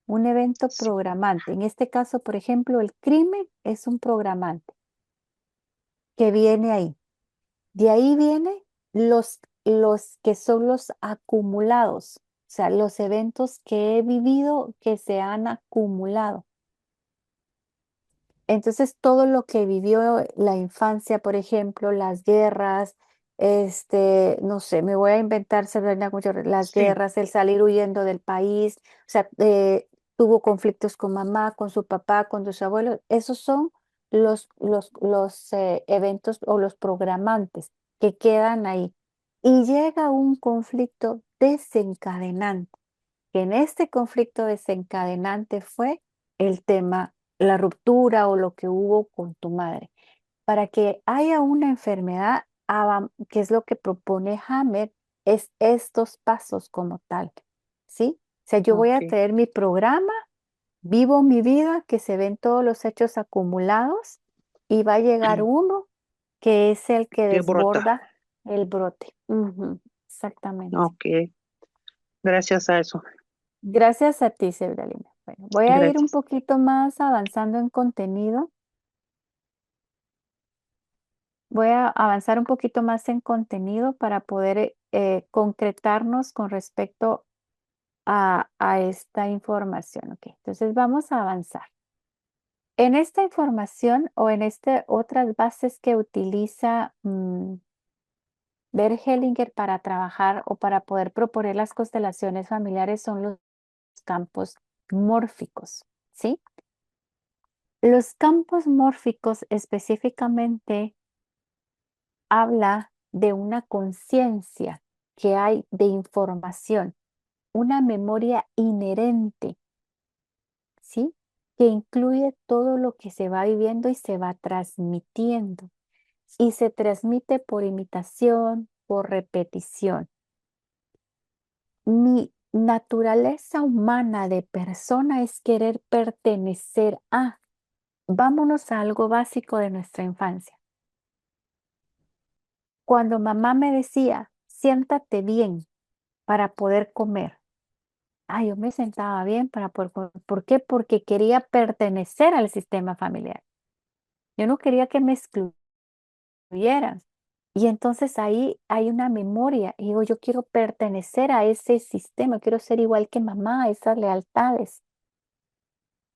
un evento programante. En este caso, por ejemplo, el crimen es un programante que viene ahí. De ahí viene los que son los acumulados, o sea, los eventos que he vivido que se han acumulado. Entonces, todo lo que vivió la infancia, por ejemplo, las guerras, no sé, me voy a inventar, Sabrina, las sí, guerras, el salir huyendo del país, o sea, tuvo conflictos con mamá, con su papá, con sus abuelos. Esos son los eventos o los programantes que quedan ahí. Y llega un conflicto desencadenante, que en este conflicto desencadenante fue el tema, la ruptura o lo que hubo con tu madre. Para que haya una enfermedad, que es lo que propone Hammer, es estos pasos como tal, ¿sí? O sea, yo voy a ok, traer mi programa, vivo mi vida, que se ven todos los hechos acumulados y va a llegar uno que es el que que brota. desborda el brote. Ujú, exactamente. Ok, gracias a eso. Gracias a ti, Sebralina. Bueno, voy a ir un Gracias. poquito más avanzando en contenido. Voy a avanzar un poquito más en contenido para poder concretarnos con respecto a esta información. Ok, entonces vamos a avanzar. En esta información o en otras bases que utiliza Bert Hellinger para trabajar o para poder proponer las constelaciones familiares son los campos mórficos, ¿sí? Los campos mórficos específicamente habla de una conciencia que hay de información, una memoria inherente, ¿sí? Que incluye todo lo que se va viviendo y se va transmitiendo. Y se transmite por imitación, por repetición. Mi naturaleza humana de persona es querer pertenecer a. Vámonos a algo básico de nuestra infancia. Cuando mamá me decía, siéntate bien para poder comer. Yo me sentaba bien para poder comer. ¿Por qué? Porque quería pertenecer al sistema familiar. Yo no quería que me excluyeran. Y entonces ahí hay una memoria. Y digo, yo quiero pertenecer a ese sistema, quiero ser igual que mamá, esas lealtades.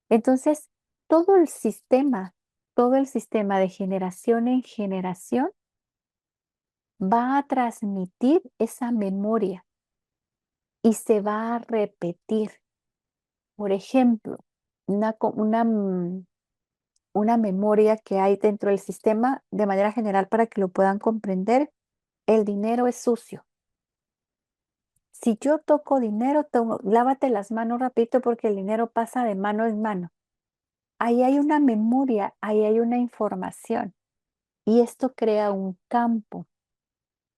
Entonces, todo el sistema de generación en generación va a transmitir esa memoria y se va a repetir. Por ejemplo, una memoria que hay dentro del sistema de manera general para que lo puedan comprender, el dinero es sucio. Si yo toco dinero, lávate las manos rapidito porque el dinero pasa de mano en mano. Ahí hay una memoria, ahí hay una información y esto crea un campo.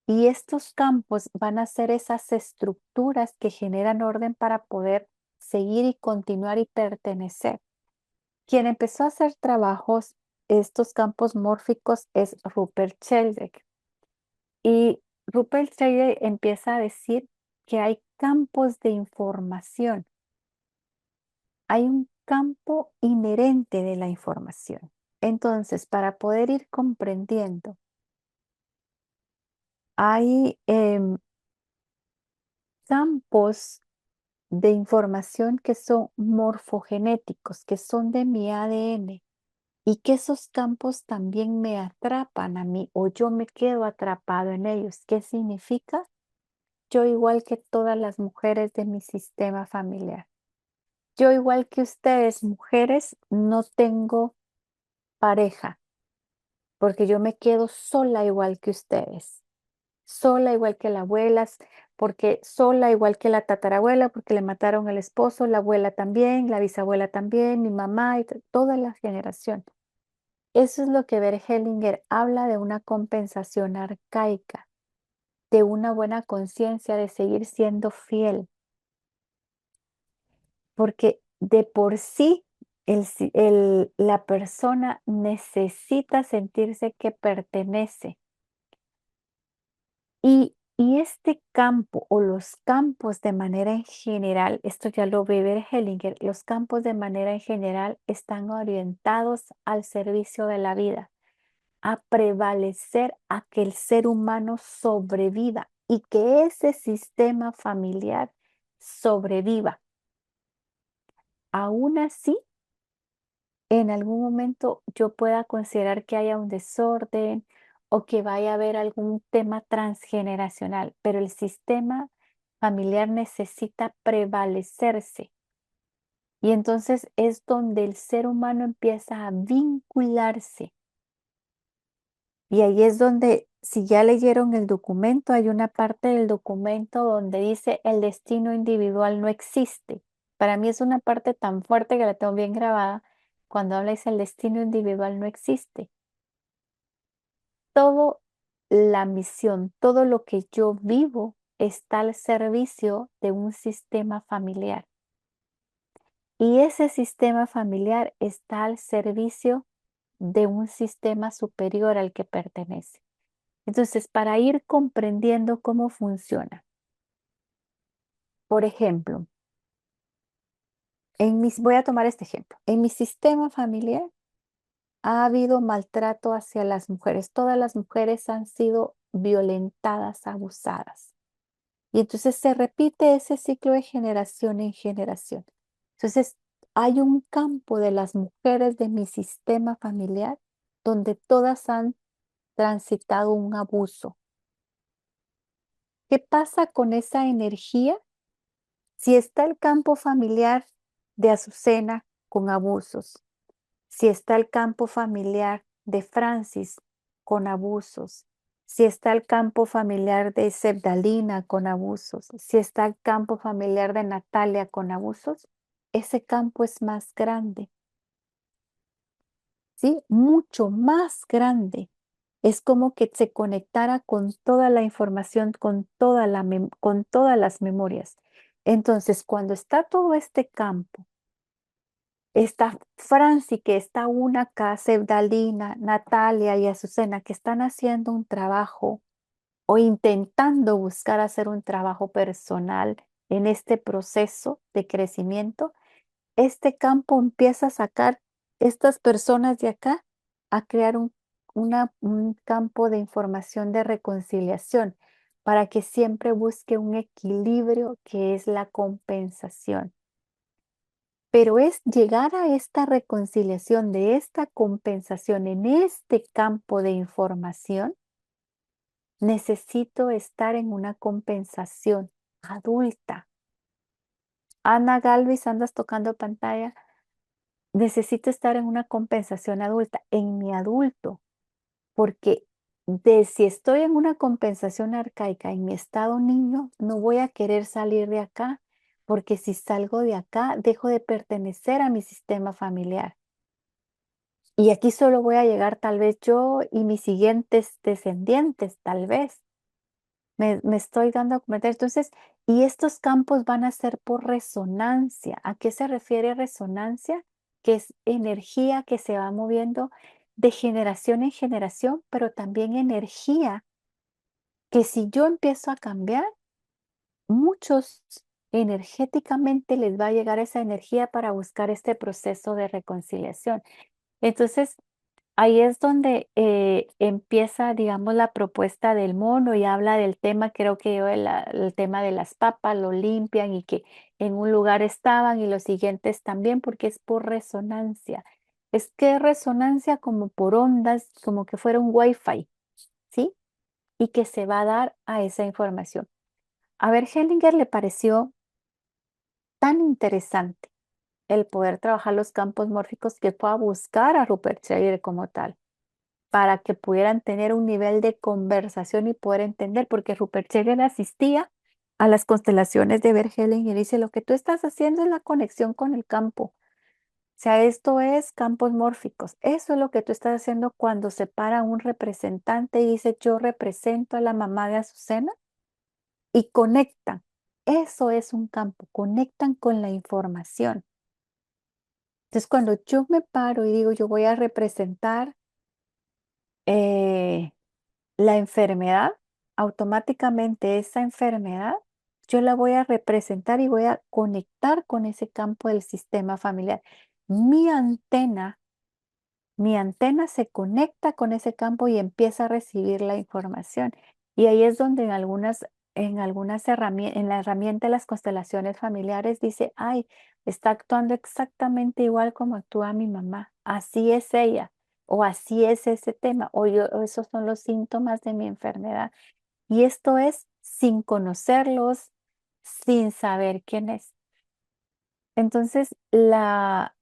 Y estos campos van a ser esas estructuras que generan orden para poder seguir y continuar y pertenecer. Quien empezó a hacer trabajos, estos campos mórficos, es Rupert Sheldrake. Y Rupert Sheldrake empieza a decir que hay campos de información. Hay un campo inherente de la información. Entonces, para poder ir comprendiendo, hay campos de información que son morfogenéticos, que son de mi ADN y que esos campos también me atrapan a mí o yo me quedo atrapado en ellos. ¿Qué significa? Yo igual que todas las mujeres de mi sistema familiar. Yo igual que ustedes, mujeres, no tengo pareja porque yo me quedo sola igual que ustedes. sola igual que la abuela, porque sola igual que la tatarabuela, porque le mataron al esposo, la abuela también, la bisabuela también, mi mamá y toda la generación. Eso es lo que Bert Hellinger habla de una compensación arcaica, de una buena conciencia de seguir siendo fiel, porque de por sí la persona necesita sentirse que pertenece. Y este campo o los campos de manera en general, esto ya lo ve Bert Hellinger, los campos de manera en general están orientados al servicio de la vida, a prevalecer a que el ser humano sobreviva y que ese sistema familiar sobreviva. Aún así, en algún momento yo pueda considerar que haya un desorden o que vaya a haber algún tema transgeneracional, pero el sistema familiar necesita prevalecerse. Y entonces es donde el ser humano empieza a vincularse. Y ahí es donde, si ya leyeron el documento, hay una parte del documento donde dice el destino individual no existe. Para mí es una parte tan fuerte que la tengo bien grabada. Cuando habla dice el destino individual no existe. Todo la misión, todo lo que yo vivo está al servicio de un sistema familiar. Y ese sistema familiar está al servicio de un sistema superior al que pertenece. Entonces, para ir comprendiendo cómo funciona, por ejemplo, voy a tomar este ejemplo. En mi sistema familiar ha habido maltrato hacia las mujeres. Todas las mujeres han sido violentadas, abusadas. Y entonces se repite ese ciclo de generación en generación. Entonces, hay un campo de las mujeres de mi sistema familiar donde todas han transitado un abuso. ¿Qué pasa con esa energía? Si está el campo familiar de Azucena con abusos, si está el campo familiar de Francis con abusos, si está el campo familiar de Sebdalina con abusos, si está el campo familiar de Natalia con abusos, ese campo es más grande, ¿sí? Mucho más grande. Es como que se conectara con toda la información, con todas las memorias. Entonces, cuando está todo este campo, está Franci, que está una acá, Sebdalina, Natalia y Azucena, que están haciendo un trabajo o intentando buscar hacer un trabajo personal en este proceso de crecimiento, este campo empieza a sacar estas personas de acá a crear un campo de información de reconciliación para que siempre busque un equilibrio que es la compensación. Pero es llegar a esta reconciliación de esta compensación en este campo de información, necesito estar en una compensación adulta. Ana Galvis, andas tocando pantalla. Necesito estar en una compensación adulta, en mi adulto, porque si estoy en una compensación arcaica en mi estado niño, no voy a querer salir de acá, porque si salgo de acá, dejo de pertenecer a mi sistema familiar. Y aquí solo voy a llegar tal vez yo y mis siguientes descendientes, tal vez. Me estoy dando a cometer. Entonces, y estos campos van a ser por resonancia. ¿A qué se refiere resonancia? Que es energía que se va moviendo de generación en generación, pero también energía que si yo empiezo a cambiar, muchos energéticamente les va a llegar esa energía para buscar este proceso de reconciliación. Entonces, ahí es donde empieza, digamos, la propuesta del mono y habla del tema, creo que yo, el tema de las papas, lo limpian y que en un lugar estaban y los siguientes también, porque es por resonancia. Es que resonancia como por ondas, como que fuera un wifi, ¿sí? Y que se va a dar a esa información. A ver, Hellinger le pareció tan interesante el poder trabajar los campos mórficos que fue a buscar a Rupert Sheldrake como tal. para que pudieran tener un nivel de conversación y poder entender, porque Rupert Sheldrake asistía a las constelaciones de Bert Hellinger y dice, lo que tú estás haciendo es la conexión con el campo. O sea, esto es campos mórficos. Eso es lo que tú estás haciendo cuando se para un representante y dice, yo represento a la mamá de Azucena y conectan. Eso es un campo, conectan con la información. Entonces, cuando yo me paro y digo, yo voy a representar eh, la enfermedad, automáticamente esa enfermedad, yo la voy a representar y voy a conectar con ese campo del sistema familiar. Mi antena Mi antena se conecta con ese campo y empieza a recibir la información. Y ahí es donde en algunas herramientas, en la herramienta de las constelaciones familiares dice, ay, está actuando exactamente igual como actúa mi mamá. Así es ella, o así es ese tema, o esos son los síntomas de mi enfermedad. Y esto es sin conocerlos, sin saber quién es. Entonces, la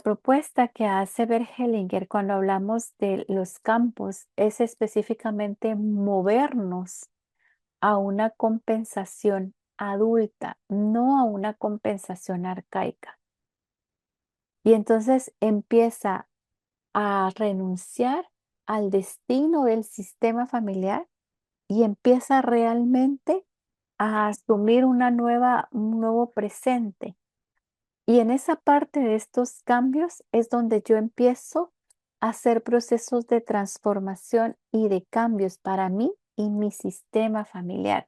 propuesta que hace Bert Hellinger cuando hablamos de los campos es específicamente movernos a una compensación adulta, no a una compensación arcaica. Y entonces empieza a renunciar al destino del sistema familiar y empieza realmente a asumir un nuevo presente. Y en esa parte de estos cambios es donde yo empiezo a hacer procesos de transformación y de cambios para mí y mi sistema familiar.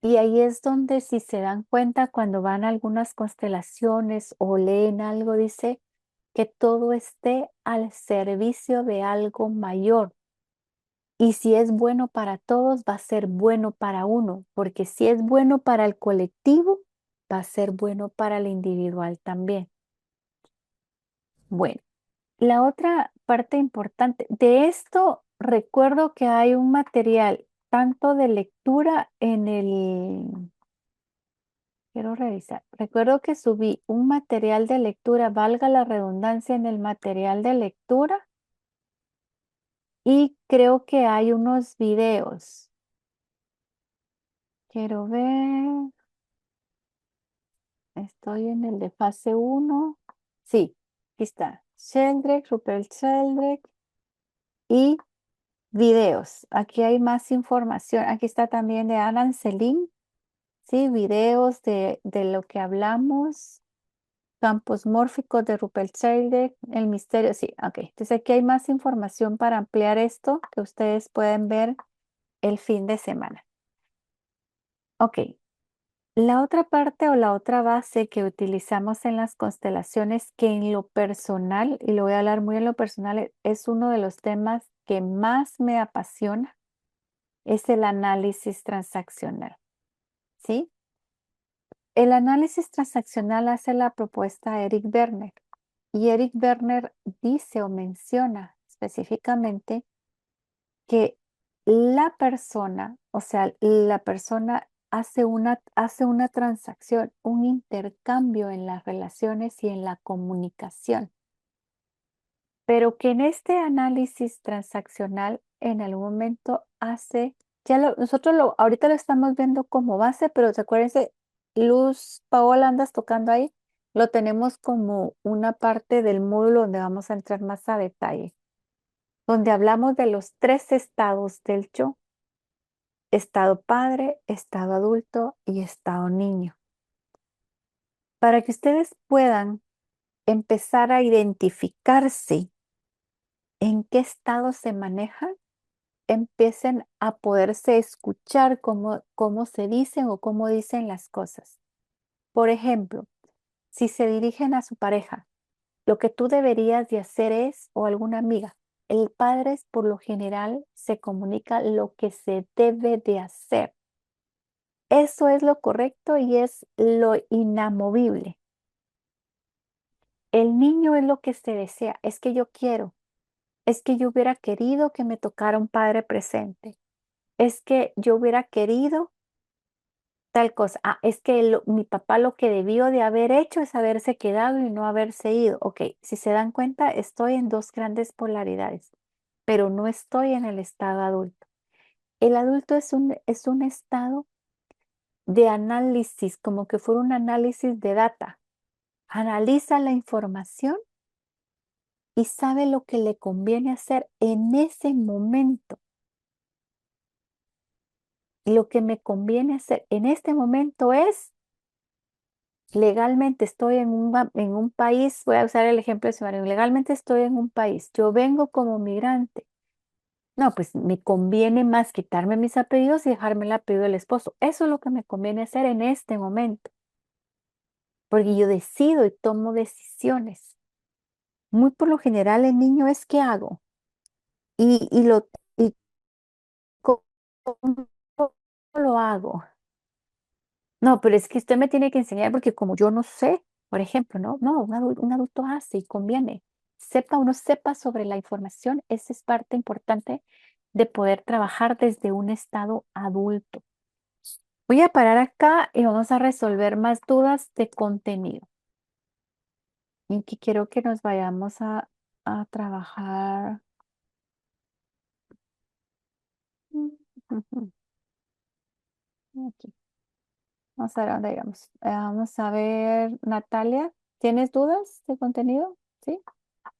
Y ahí es donde, si se dan cuenta, cuando van a algunas constelaciones o leen algo, dice que todo esté al servicio de algo mayor. Y si es bueno para todos, va a ser bueno para uno, porque si es bueno para el colectivo, va a ser bueno para el individual también. Bueno, la otra parte importante de esto, recuerdo que hay un material tanto de lectura quiero revisar, recuerdo que subí un material de lectura, valga la redundancia, en el material de lectura y creo que hay unos videos. Quiero ver, estoy en el de fase 1. Sí, aquí está. Sheldrake, Rupert Sheldrake y videos. Aquí hay más información. Aquí está también de Alan Celine, ¿sí? Videos de lo que hablamos. Campos mórficos de Rupert Sheldrake, el misterio. Sí, ok. Entonces aquí hay más información para ampliar esto que ustedes pueden ver el fin de semana. Ok. La otra parte o la otra base que utilizamos en las constelaciones, que en lo personal, y lo voy a hablar muy en lo personal, es uno de los temas que más me apasiona, es el análisis transaccional, ¿sí? El análisis transaccional hace la propuesta Eric Berner y Eric Berner dice o menciona específicamente que la persona, o sea, la persona hace una transacción, un intercambio en las relaciones y en la comunicación, pero que en este análisis transaccional en algún momento nosotros ahorita lo estamos viendo como base, pero acuérdense, Luz, Paola, andas tocando ahí, lo tenemos como una parte del módulo donde vamos a entrar más a detalle, donde hablamos de los 3 estados del yo: estado padre, estado adulto y estado niño. Para que ustedes puedan empezar a identificarse en qué estado se manejan, empiecen a poderse escuchar cómo se dicen o cómo dicen las cosas. Por ejemplo, si se dirigen a su pareja, lo que tú deberías de hacer es, o alguna amiga, el padre por lo general se comunica lo que se debe de hacer. Eso es lo correcto y es lo inamovible. El niño es lo que se desea, es que yo quiero, es que yo hubiera querido que me tocara un padre presente, es que yo hubiera querido tal cosa. Ah, es que mi papá lo que debió de haber hecho es haberse quedado y no haberse ido. Ok, si se dan cuenta, estoy en 2 grandes polaridades. pero no estoy en el estado adulto. El adulto es un estado de análisis, como que fuera un análisis de data. Analiza la información y sabe lo que le conviene hacer en ese momento. Y lo que me conviene hacer en este momento es, legalmente estoy en un país, voy a usar el ejemplo de Ciudadano, legalmente estoy en un país, yo vengo como migrante. No, pues me conviene más quitarme mis apellidos y dejarme el apellido del esposo. Eso es lo que me conviene hacer en este momento, porque yo decido y tomo decisiones. Muy por lo general el niño es ¿qué hago? Y cómo lo hago. No, pero es que usted me tiene que enseñar porque como yo no sé, por ejemplo, no, un adulto hace y conviene. Uno sepa sobre la información, esa es parte importante de poder trabajar desde un estado adulto. Voy a parar acá y vamos a resolver más dudas de contenido. Y que quiero que nos vayamos a trabajar. Aquí. Vamos a ver dónde llegamos. Vamos a ver, Natalia, ¿tienes dudas de contenido? ¿Sí?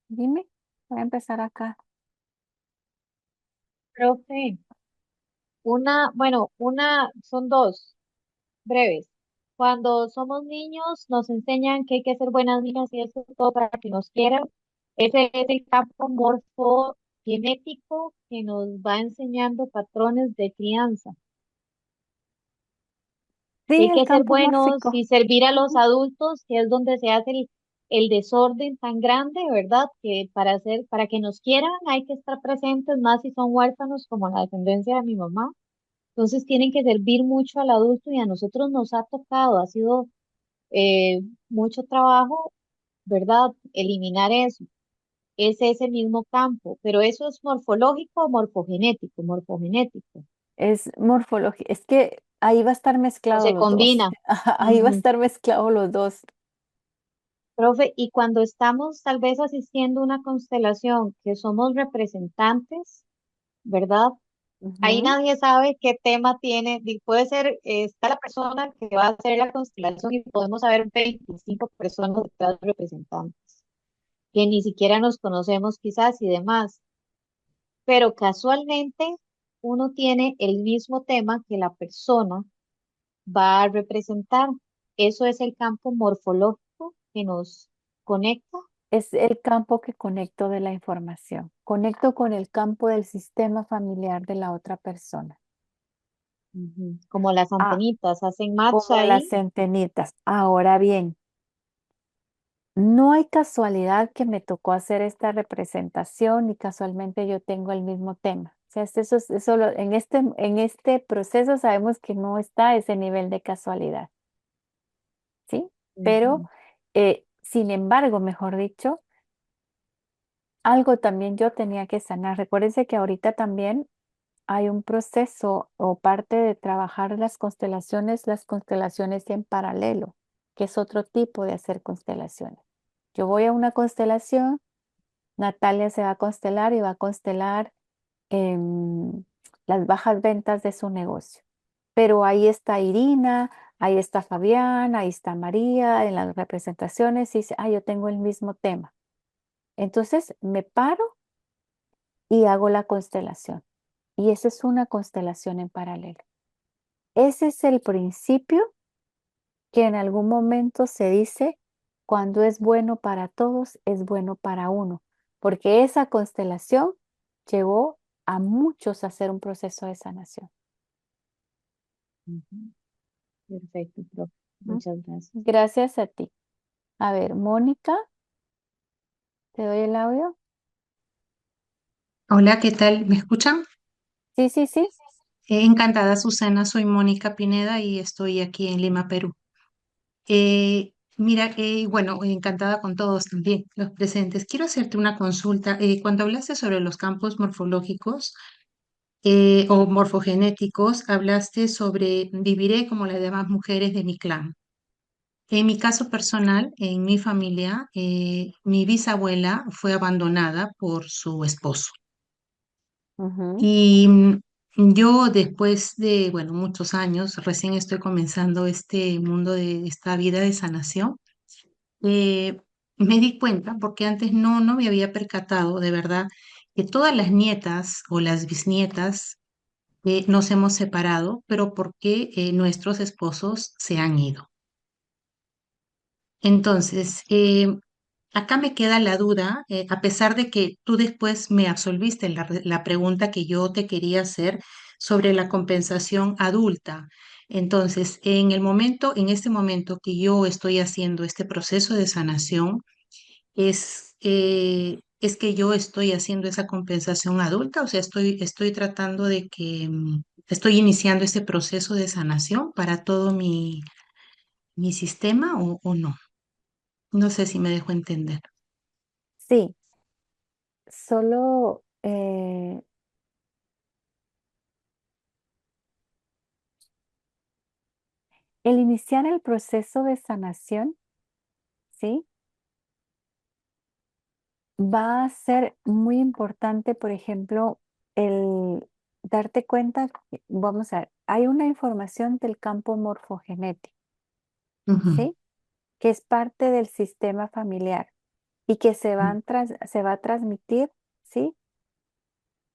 Dime. Voy a empezar acá. Profe, son dos breves. Cuando somos niños nos enseñan que hay que ser buenas niñas y eso todo para que nos quieran. Ese es el campo morfogenético que nos va enseñando patrones de crianza. Que Sí, hay el que ser campo buenos mórfico. y servir a los Ujú. adultos, que es donde se hace el desorden tan grande, ¿verdad? Que para que nos quieran hay que estar presentes, más si son huérfanos, como la descendencia de mi mamá. Entonces tienen que servir mucho al adulto y a nosotros nos ha tocado, ha sido mucho trabajo, ¿verdad? Eliminar eso. Es ese mismo campo, pero eso es morfológico o morfogenético, morfogenético, Es morfología. Es que ahí va a estar o mezclado se los dos. combina. Ajá, ahí va a Ujú. estar mezclado los dos. Profe, y cuando estamos tal vez asistiendo a una constelación que somos representantes, ¿verdad? Ahí Ujú. nadie sabe qué tema tiene. Puede ser, está la persona que va a hacer la constelación y podemos saber 25 personas detrás de representantes, que ni siquiera nos conocemos quizás y demás, pero casualmente uno tiene el mismo tema que la persona va a representar. Eso es el campo morfológico que nos conecta. Es el campo que conecto de la información. Conecto con el campo del sistema familiar de la otra persona. Ujú. Como las Ah, antenitas hacen match como las ahí. centenitas. Ahora bien, no hay casualidad que me tocó hacer esta representación y casualmente yo tengo el mismo tema. O sea, en este proceso sabemos que no está ese nivel de casualidad, ¿sí? Pero, Ujú. sin embargo, mejor dicho, algo también yo tenía que sanar. Recuérdense que ahorita también hay un proceso o parte de trabajar las constelaciones en paralelo, que es otro tipo de hacer constelaciones. Yo voy a una constelación, Natalia se va a constelar y va a constelar las bajas ventas de su negocio. Pero ahí está Irina, ahí está Fabián, ahí está María en las representaciones y dice, yo tengo el mismo tema. Entonces me paro y hago la constelación. Y esa es una constelación en paralelo. Ese es el principio que en algún momento se dice, cuando es bueno para todos, es bueno para uno, porque esa constelación llevó a muchos a hacer un proceso de sanación. Ujú. Perfecto, profe. Ujú. Muchas gracias. Gracias a ti. A ver, Mónica, te doy el audio. Hola, ¿qué tal? ¿Me escuchan? Sí, sí, sí. Encantada, Susana. Soy Mónica Pineda y estoy aquí en Lima, Perú. Mira, bueno, encantada con todos también, los presentes. Quiero hacerte una consulta. Cuando hablaste sobre los campos morfológicos o morfogenéticos, hablaste sobre viviré como las demás mujeres de mi clan. En mi caso personal, en mi familia, mi bisabuela fue abandonada por su esposo. Ujú. Y yo después de, bueno, muchos años, recién estoy comenzando este mundo de esta vida de sanación, eh, me di cuenta, porque antes no me había percatado de verdad, que todas las nietas o las bisnietas nos hemos separado, pero porque nuestros esposos se han ido. Entonces, acá me queda la duda, a pesar de que tú después me absolviste la pregunta que yo te quería hacer sobre la compensación adulta. Entonces, en este momento que yo estoy haciendo este proceso de sanación, es que yo estoy haciendo esa compensación adulta, o sea, estoy tratando de que, estoy iniciando este proceso de sanación para todo mi sistema o no. No sé si me dejo entender. Sí, solo el iniciar el proceso de sanación, ¿sí? Va a ser muy importante, por ejemplo, el darte cuenta, vamos a ver, hay una información del campo morfogenético, Ujú, ¿sí? Que es parte del sistema familiar y que se va a transmitir, ¿sí?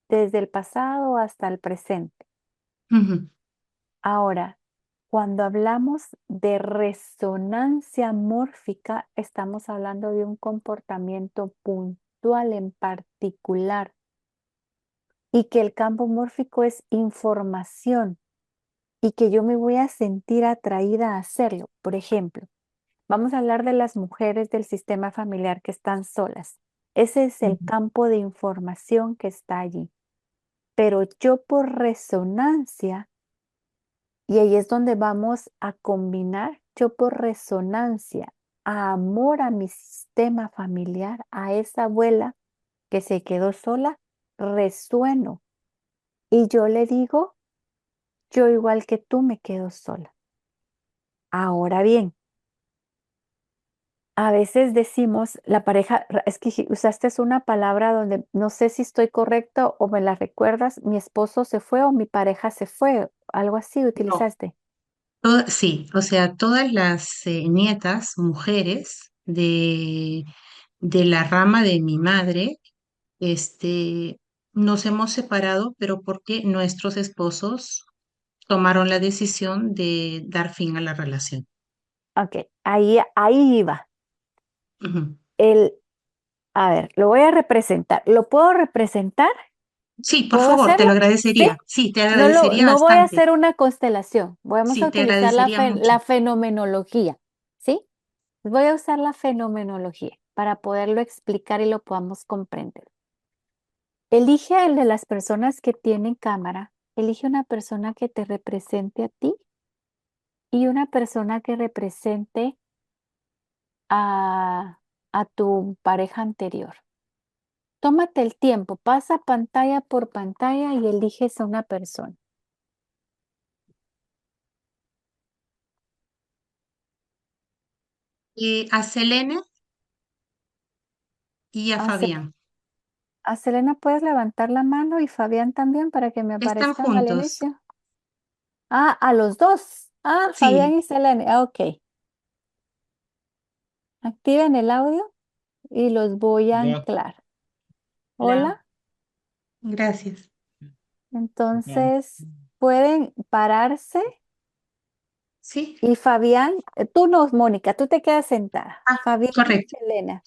Desde el pasado hasta el presente. ujú, Ahora, cuando hablamos de resonancia mórfica, estamos hablando de un comportamiento puntual en particular y que el campo mórfico es información y que yo me voy a sentir atraída a hacerlo. Por ejemplo, vamos a hablar de las mujeres del sistema familiar que están solas. Ese es el ujú, campo de información que está allí. Pero yo por resonancia, y ahí es donde vamos a combinar, yo por resonancia, a amor a mi sistema familiar, a esa abuela que se quedó sola, resueno. Y yo le digo, yo igual que tú me quedo sola. Ahora bien, a veces decimos la pareja, es que usaste una palabra donde no sé si estoy correcto o me la recuerdas, mi esposo se fue o mi pareja se fue, algo así no, utilizaste. sí, o sea, todas las nietas, mujeres de la rama de mi madre, este, nos hemos separado, pero porque nuestros esposos tomaron la decisión de dar fin a la relación. Ok, ahí iba. Ujú. El, a ver, lo voy a representar. ¿Lo puedo representar? Sí, por ¿Puedo favor, te hacerlo? lo ¿Sí? agradecería. Sí, te agradecería No voy a bastante. hacer una constelación. Vamos a Sí, te utilizar agradecería mucho. la fenomenología. ¿Sí? Voy a usar la fenomenología para poderlo explicar y lo podamos comprender. Elige el de las personas que tienen cámara. Elige una persona que te represente a ti y una persona que represente a tu pareja anterior. Tómate el tiempo, pasa pantalla por pantalla y eliges a una persona. A Selene y a A, Se- Fabián. a Selena puedes levantar la mano y Fabián también para que me Están aparezcan al juntos. inicio. Ah, a los dos. Ah, Fabián Sí, y Selena. Ok. Activen el audio y los voy a Hola, anclar. Hola. Hola. gracias. hola. Entonces, pueden pararse Sí. y Fabián, tú no, Mónica, tú te quedas sentada. Ah, Fabián y correcto. Selena.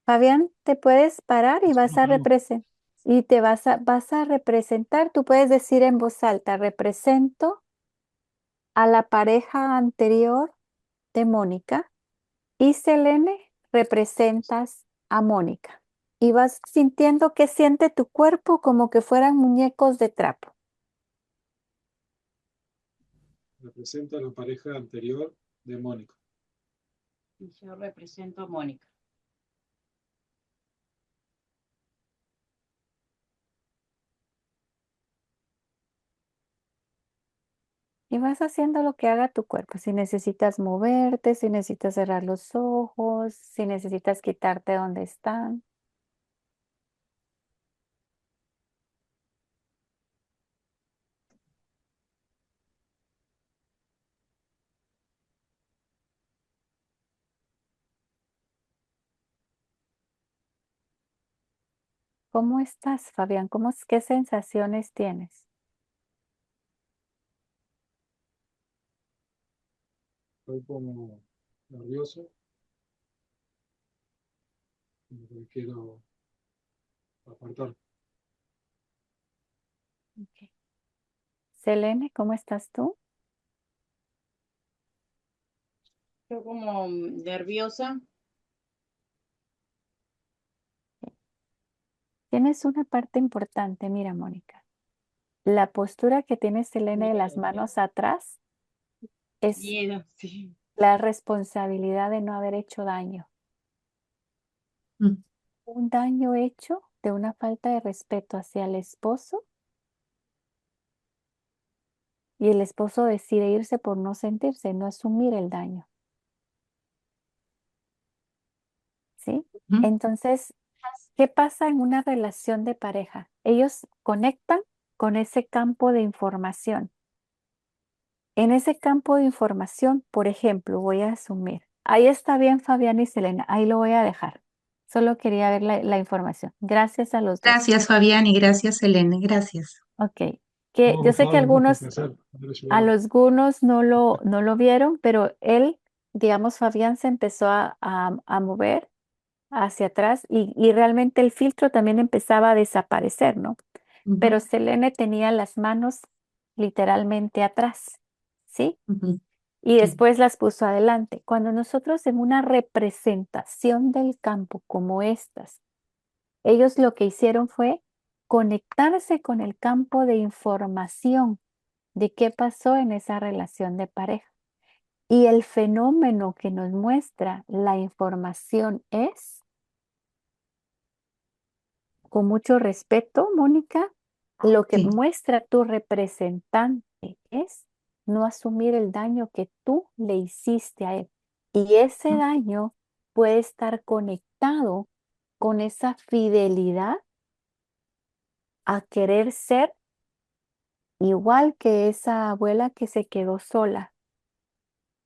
Fabián, te puedes parar y vas a representar. Y vas a representar, tú puedes decir en voz alta, represento a la pareja anterior de Mónica y Selene, representas a Mónica. Y vas sintiendo que siente tu cuerpo como que fueran muñecos de trapo. Represento a la pareja anterior de Mónica. Yo represento a Mónica. Y vas haciendo lo que haga tu cuerpo. Si necesitas moverte, si necesitas cerrar los ojos, si necesitas quitarte donde están. ¿Cómo estás, Fabián? ¿Qué sensaciones tienes? Estoy como nervioso, como que me quiero apartar. Ok. Selene, ¿cómo estás tú? Estoy como nerviosa. Tienes una parte importante, mira, Mónica. La postura que tiene Selene de las Miedo, manos atrás es miedo, sí. la responsabilidad de no haber hecho daño. Mm, Un daño hecho de una falta de respeto hacia el esposo y el esposo decide irse por no sentirse, no asumir el daño, ¿sí? ujú, Entonces, ¿qué pasa en una relación de pareja? Ellos conectan con ese campo de información. En ese campo de información, por ejemplo, voy a asumir, ahí está bien Fabián y Selena, ahí lo voy a dejar. Solo quería ver la información. Gracias a los dos. Gracias, Fabián, y gracias, Elena. Gracias. Ok, que No, yo por sé que favor, un gusto, un placer haber a ayudado. algunos no lo vieron, pero él, digamos, Fabián se empezó a mover hacia atrás y realmente el filtro también empezaba a desaparecer, ¿no? Pero Ujú, Selene tenía las manos literalmente atrás, ¿sí? ujú, Y sí, después las puso adelante. Cuando nosotros en una representación del campo como estas, ellos lo que hicieron fue conectarse con el campo de información de qué pasó en esa relación de pareja. Y el fenómeno que nos muestra la información es, con mucho respeto, Mónica, lo que sí. muestra tu representante es no asumir el daño que tú le hiciste a él. Y ese Ujú, daño puede estar conectado con esa fidelidad a querer ser igual que esa abuela que se quedó sola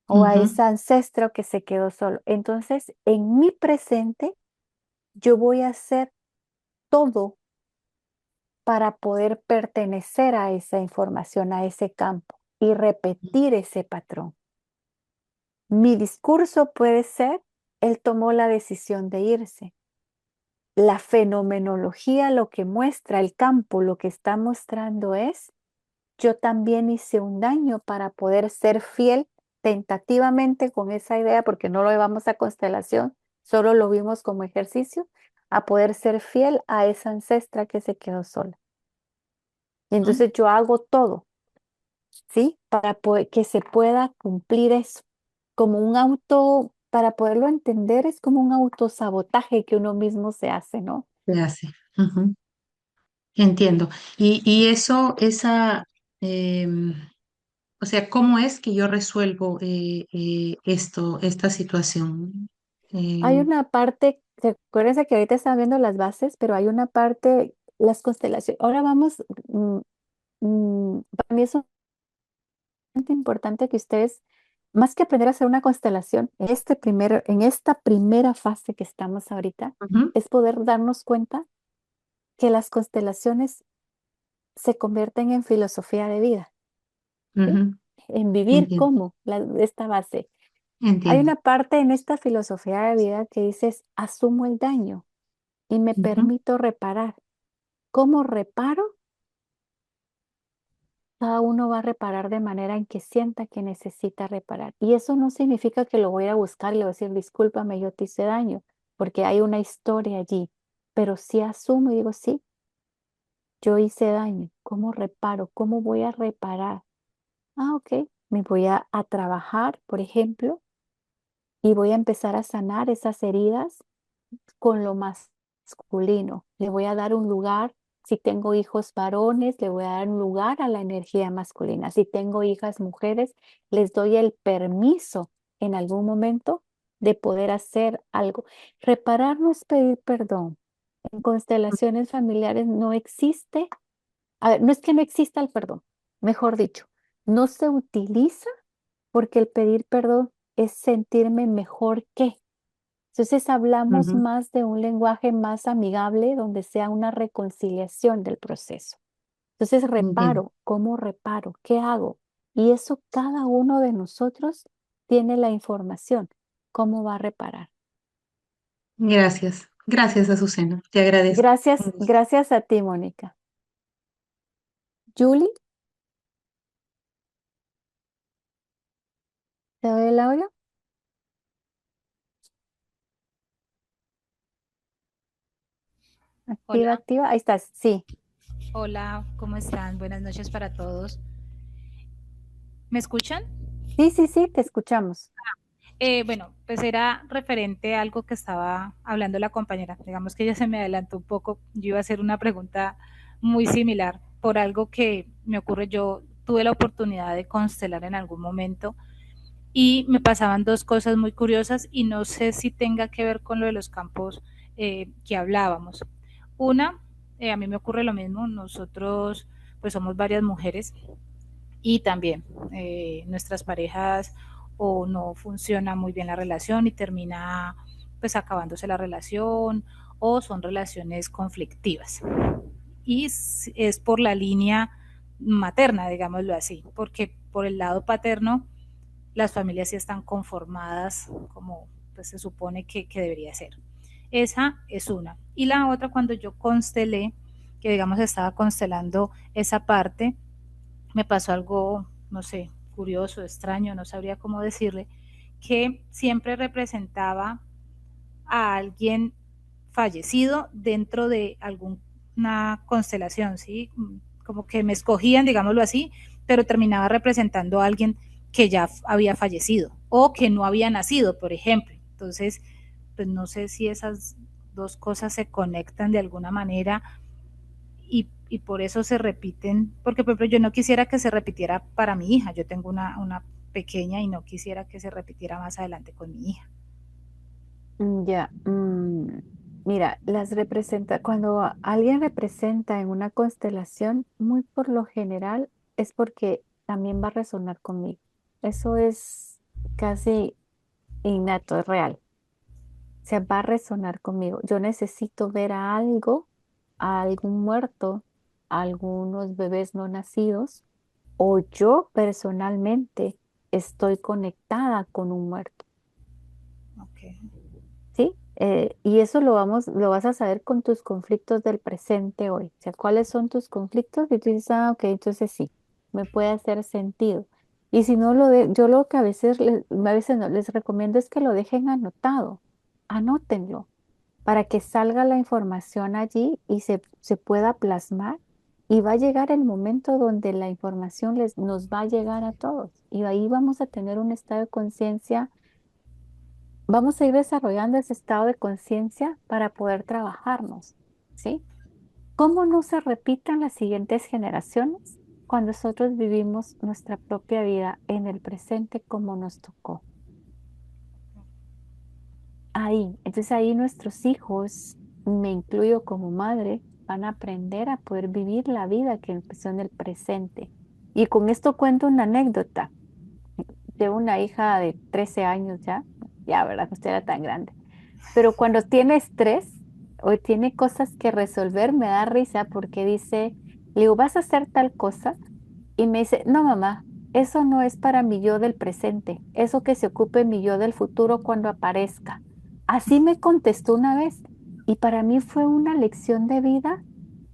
o a ujú, ese ancestro que se quedó solo. Entonces, en mi presente, yo voy a hacer todo para poder pertenecer a esa información, a ese campo y repetir ese patrón. Mi discurso puede ser, él tomó la decisión de irse. La fenomenología lo que muestra, el campo lo que está mostrando es, yo también hice un daño para poder ser fiel tentativamente con esa idea, porque no lo llevamos a constelación, solo lo vimos como ejercicio, a poder ser fiel a esa ancestra que se quedó sola. Y ujú. entonces yo hago todo, ¿sí? Para que se pueda cumplir eso. Como un auto, para poderlo entender, es como un autosabotaje que uno mismo se hace, ¿no? Se hace. Ujú, entiendo. Y eso, em, o sea, ¿cómo es que yo resuelvo esta situación? Hay Em, una parte, acuérdense que ahorita están viendo las bases, pero hay una parte, las constelaciones. Ahora vamos, para mí es sumamente importante que ustedes, más que aprender a hacer una constelación, en esta primera fase que estamos ahorita, ujú, es poder darnos cuenta que las constelaciones se convierten en filosofía de vida, ¿sí? ujú, En vivir entiendo, como esta base. Hay entiendo. una parte en esta filosofía de vida que dices, asumo el daño y me Ujú, permito reparar. ¿Cómo reparo? Cada uno va a reparar de manera en que sienta que necesita reparar. Y eso no significa que lo voy a buscar y le voy a decir, discúlpame, yo te hice daño, porque hay una historia allí. Pero sí asumo y digo, sí, yo hice daño. ¿Cómo reparo? ¿Cómo voy a reparar? Ah, ok. Me voy a trabajar, por ejemplo, y voy a empezar a sanar esas heridas con lo masculino. Le voy a dar un lugar, si tengo hijos varones, le voy a dar un lugar a la energía masculina. Si tengo hijas mujeres, les doy el permiso en algún momento de poder hacer algo. Reparar no es pedir perdón. En constelaciones familiares no existe, a ver, no es que no exista el perdón, mejor dicho, no se utiliza porque el pedir perdón es sentirme mejor que. Entonces hablamos Ujú, más de un lenguaje más amigable donde sea una reconciliación del proceso. Entonces bien, reparo, ¿cómo reparo? ¿Qué hago? Y eso cada uno de nosotros tiene la información. ¿Cómo va a reparar? gracias. Gracias, Azucena. Te agradezco. Un Gracias, gusto. gracias a ti, Mónica. Julie, ¿te doy el audio? Activa, Hola, activa. Ahí estás. Sí, hola, ¿cómo están? Buenas noches para todos. ¿Me escuchan? sí, sí, sí, te escuchamos. Bueno, pues era referente a algo que estaba hablando la compañera. Digamos que ella se me adelantó un poco. Yo iba a hacer una pregunta muy similar por algo que me ocurre. Yo tuve la oportunidad de constelar en algún momento y me pasaban dos cosas muy curiosas y no sé si tenga que ver con lo de los campos que hablábamos. Una, a mí me ocurre lo mismo. Nosotros pues somos varias mujeres y también nuestras parejas o no funciona muy bien la relación y termina pues acabándose la relación o son relaciones conflictivas. Y es por la línea materna, digámoslo así, porque por el lado paterno las familias sí están conformadas como pues, se supone que debería ser. Esa es una. Y la otra, cuando yo constelé, que digamos estaba constelando esa parte, me pasó algo, no sé, curioso, extraño, no sabría cómo decirle, que siempre representaba a alguien fallecido dentro de alguna constelación, ¿sí? Como que me escogían, digámoslo así, pero terminaba representando a alguien que ya había fallecido o que no había nacido, por ejemplo. Entonces, pues no sé si esas dos cosas se conectan de alguna manera y por eso se repiten, porque por ejemplo yo no quisiera que se repitiera para mi hija, yo tengo una pequeña y no quisiera que se repitiera más adelante con mi hija. Ya, mira, cuando alguien representa en una constelación, muy por lo general es porque también va a resonar conmigo. Eso es casi innato, es real. O sea, va a resonar conmigo. Yo necesito ver a algo, a algún muerto, a algunos bebés no nacidos, o yo personalmente estoy conectada con un muerto. Okay. ¿Sí? Y eso lo vas a saber con tus conflictos del presente hoy. O sea, ¿cuáles son tus conflictos? Y tú dices, ah, ok, entonces sí, me puede hacer sentido. Y si no yo lo que a veces no les recomiendo es que lo dejen anotado. Anótenlo para que salga la información allí y se pueda plasmar. Y va a llegar el momento donde la información nos va a llegar a todos. Y ahí vamos a tener un estado de conciencia. Vamos a ir desarrollando ese estado de conciencia para poder trabajarnos, ¿sí? ¿Cómo no se repitan las siguientes generaciones cuando nosotros vivimos nuestra propia vida en el presente como nos tocó? Ahí, entonces ahí nuestros hijos, me incluyo como madre, van a aprender a poder vivir la vida que empezó en el presente. Y con esto cuento una anécdota. Tengo una hija de 13 años ya, ¿verdad? No era tan grande. Pero cuando tiene estrés o tiene cosas que resolver, me da risa porque le digo, ¿vas a hacer tal cosa? Y me dice, no, mamá, eso no es para mi yo del presente, eso que se ocupe mi yo del futuro cuando aparezca. Así me contestó una vez y para mí fue una lección de vida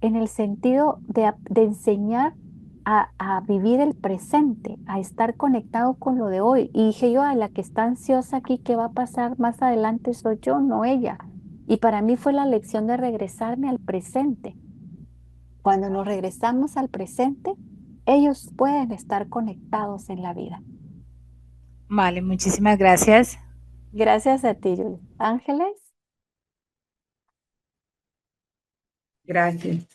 en el sentido de enseñar a vivir el presente, a estar conectado con lo de hoy. Y dije yo, a la que está ansiosa aquí, ¿qué va a pasar más adelante soy yo, no ella? Y para mí fue la lección de regresarme al presente. Cuando nos regresamos al presente, ellos pueden estar conectados en la vida. Vale, muchísimas gracias. Gracias a ti, Julie. Ángeles. Gracias.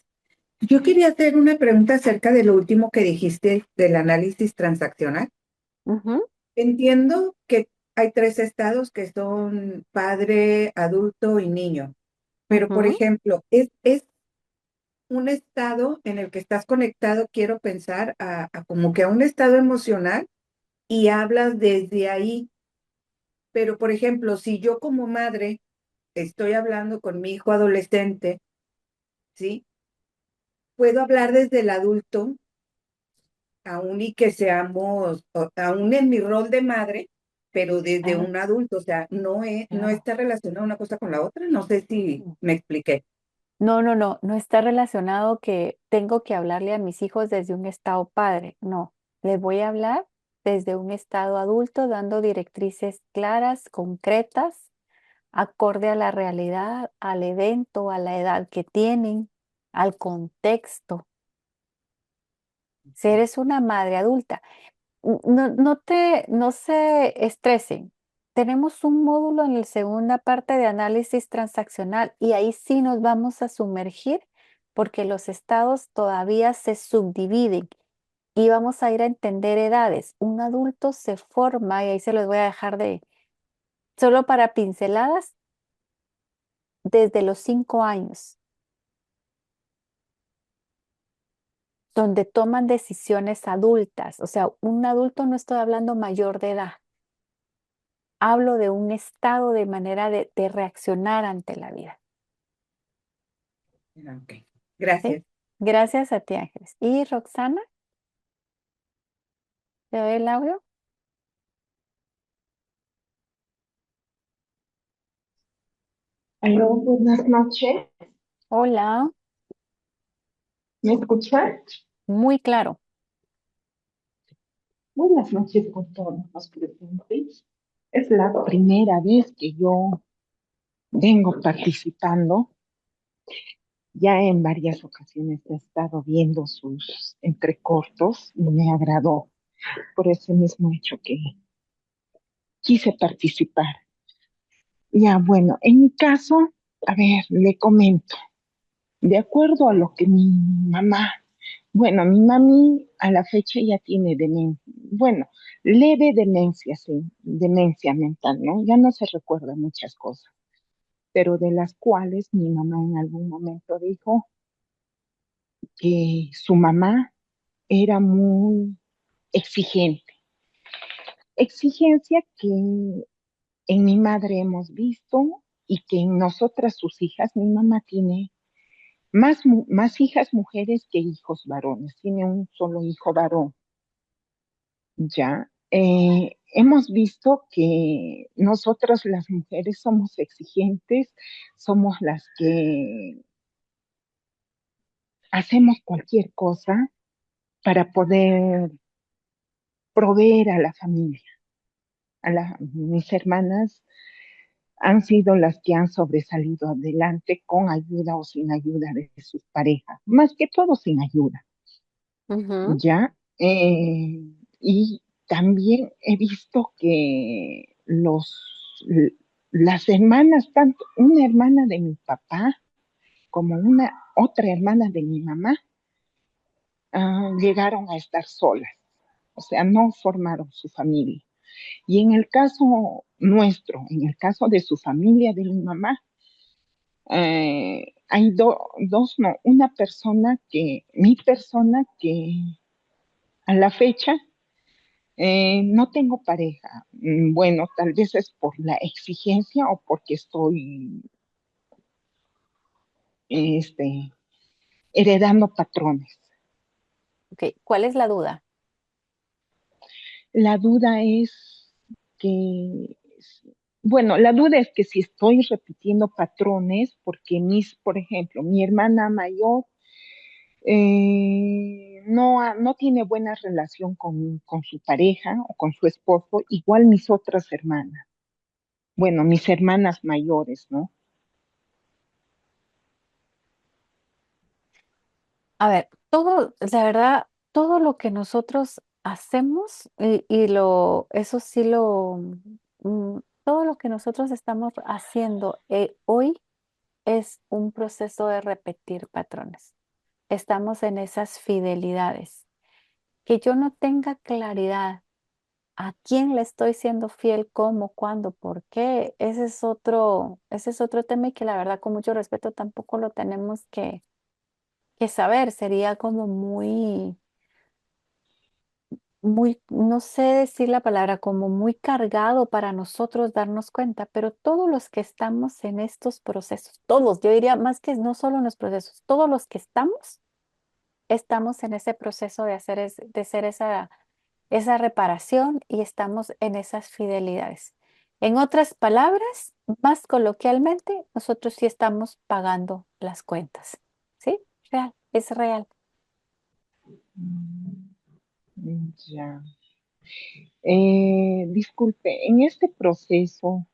Yo quería hacer una pregunta acerca de lo último que dijiste del análisis transaccional. Ujú, Entiendo que hay tres estados que son padre, adulto y niño, pero por ujú. ejemplo, es un estado en el que estás conectado, quiero pensar, a como que a un estado emocional y hablas desde ahí. Pero, por ejemplo, si yo como madre estoy hablando con mi hijo adolescente, ¿sí? Puedo hablar desde el adulto, aún y que seamos, aún en mi rol de madre, pero desde Claro, un adulto, o sea, no claro. está relacionada una cosa con la otra. No sé si me expliqué. No está relacionado que tengo que hablarle a mis hijos desde un estado padre. No, les voy a hablar desde un estado adulto, dando directrices claras, concretas, acorde a la realidad, al evento, a la edad que tienen, al contexto. Si eres una madre adulta, no se estresen. Tenemos un módulo en la segunda parte de análisis transaccional y ahí sí nos vamos a sumergir porque los estados todavía se subdividen y vamos a ir a entender edades. Un adulto se forma, y ahí se los voy a dejar solo para pinceladas, desde los 5 años, donde toman decisiones adultas. O sea, un adulto, no estoy hablando mayor de edad. Hablo de un estado de manera de reaccionar ante la vida. Ok, ¿Sí? gracias. Gracias a ti, Ángeles. ¿Y Roxana? ¿Te doy el audio? Aló, buenas noches. Hola, ¿Me escuchan? muy claro. Buenas noches con todos los presentes. Es la primera vez que yo vengo participando. Ya en varias ocasiones he estado viendo sus entrecortos y me agradó. Por ese mismo hecho que quise participar. Ya, bueno, en mi caso, a ver, le comento. De acuerdo a lo que mi mamá, bueno, mi mami a la fecha ya tiene demencia, bueno, leve demencia, sí, demencia mental, ¿no? Ya no se recuerda muchas cosas, pero de las cuales mi mamá en algún momento dijo que su mamá era muy exigente. Exigencia que en mi madre hemos visto y que en nosotras, sus hijas, mi mamá tiene más hijas mujeres que hijos varones. Tiene un solo hijo varón. Ya. Hemos visto que nosotras las mujeres somos exigentes, somos las que hacemos cualquier cosa para poder proveer a la familia. Mis hermanas han sido las que han sobresalido adelante con ayuda o sin ayuda de sus parejas, más que todo sin ayuda. Ujú. ¿Ya? Y también he visto que las hermanas, tanto una hermana de mi papá como una otra hermana de mi mamá, llegaron a estar solas, o sea, no formaron su familia. Y en el caso nuestro, en el caso de su familia, de mi mamá, hay dos, no, mi persona que a la fecha no tengo pareja. Bueno, tal vez es por la exigencia o porque estoy este, heredando patrones. Ok, ¿cuál es la duda? La duda es que, bueno, la duda es que si estoy repitiendo patrones, porque por ejemplo, mi hermana mayor no tiene buena relación con su pareja o con su esposo, igual mis otras hermanas. Bueno, mis hermanas mayores, ¿no? A ver, la verdad, todo lo que nosotros hacemos eso sí todo lo que nosotros estamos haciendo hoy es un proceso de repetir patrones. Estamos en esas fidelidades. Que yo no tenga claridad a quién le estoy siendo fiel, cómo, cuándo, por qué, ese es otro tema y que la verdad con mucho respeto tampoco lo tenemos que saber. Sería como muy, muy, no sé decir la palabra, como muy cargado para nosotros darnos cuenta, pero todos los que estamos en estos procesos, todos, yo diría más que no solo en los procesos, todos los que estamos en ese proceso de de hacer esa reparación y estamos en esas fidelidades. En otras palabras, más coloquialmente, nosotros sí estamos pagando las cuentas. ¿Sí? Real, es real. Ya. Disculpe, en este proceso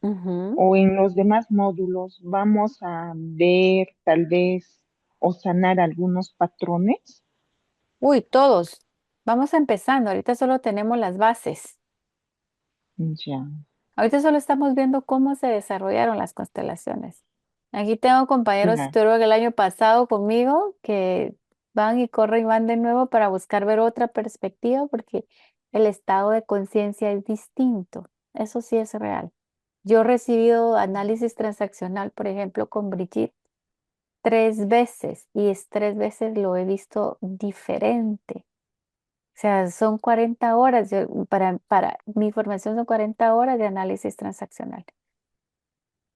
Ujú. o en los demás módulos vamos a ver tal vez o sanar algunos patrones. Uy, todos. Vamos empezando. Ahorita solo tenemos las bases. Ya, Ahorita solo estamos viendo cómo se desarrollaron las constelaciones. Aquí tengo compañeros claro, estuvieron el año pasado conmigo que van y corren y van de nuevo para buscar ver otra perspectiva porque el estado de conciencia es distinto. Eso sí es real. Yo he recibido análisis transaccional, por ejemplo, con Brigitte 3 veces y es 3 veces lo he visto diferente. O sea, son 40 horas, para mi formación son 40 horas de análisis transaccional.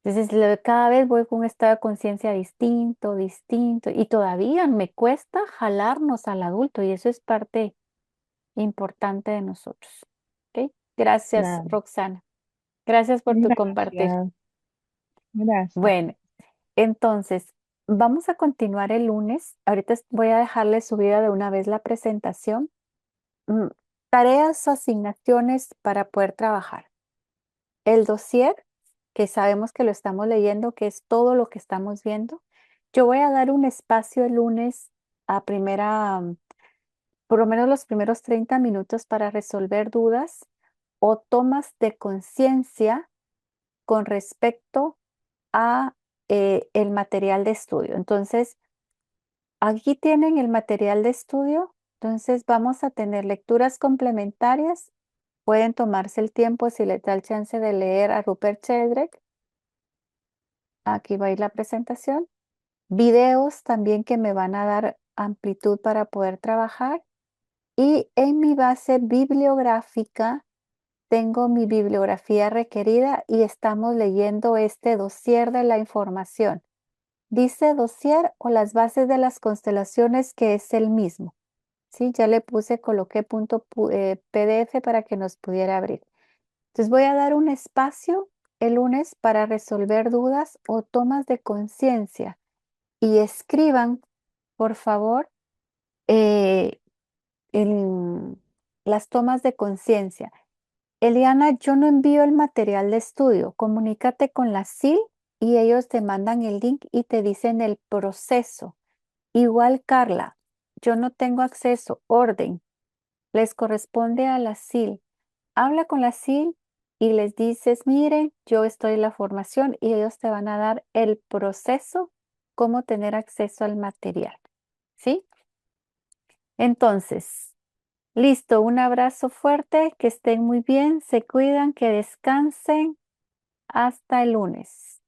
Entonces, cada vez voy con un estado de conciencia distinto, distinto, y todavía me cuesta jalarnos al adulto, y eso es parte importante de nosotros. ¿Ok? Gracias, claro. Roxana. Gracias por tu compartir. Gracias, gracias. Bueno, entonces, vamos a continuar el lunes. Ahorita voy a dejarle subida de una vez la presentación. Mm, Tareas o asignaciones para poder trabajar. El dossier, que sabemos que lo estamos leyendo, que es todo lo que estamos viendo. Yo voy a dar un espacio el lunes a por lo menos los primeros 30 minutos para resolver dudas o tomas de conciencia con respecto a el material de estudio. Entonces, aquí tienen el material de estudio. Entonces, vamos a tener lecturas complementarias. Pueden tomarse el tiempo si les da el chance de leer a Rupert Sheldrake. Aquí va a ir la presentación. Videos también que me van a dar amplitud para poder trabajar. Y en mi base bibliográfica tengo mi bibliografía requerida y estamos leyendo este dossier de la información. Dice dossier o las bases de las constelaciones que es el mismo. Sí, ya le coloqué PDF para que nos pudiera abrir. Entonces voy a dar un espacio el lunes para resolver dudas o tomas de conciencia y escriban, por favor, eh, las tomas de conciencia. Eliana, yo no envío el material de estudio. Comunícate con la SIL y ellos te mandan el link y te dicen el proceso. Igual, Carla, yo no tengo acceso, orden. Les corresponde a la SIL. Habla con la SIL y les dices, miren, yo estoy en la formación y ellos te van a dar el proceso, cómo tener acceso al material. ¿Sí? Entonces, listo, un abrazo fuerte, que estén muy bien, se cuidan, que descansen. Hasta el lunes.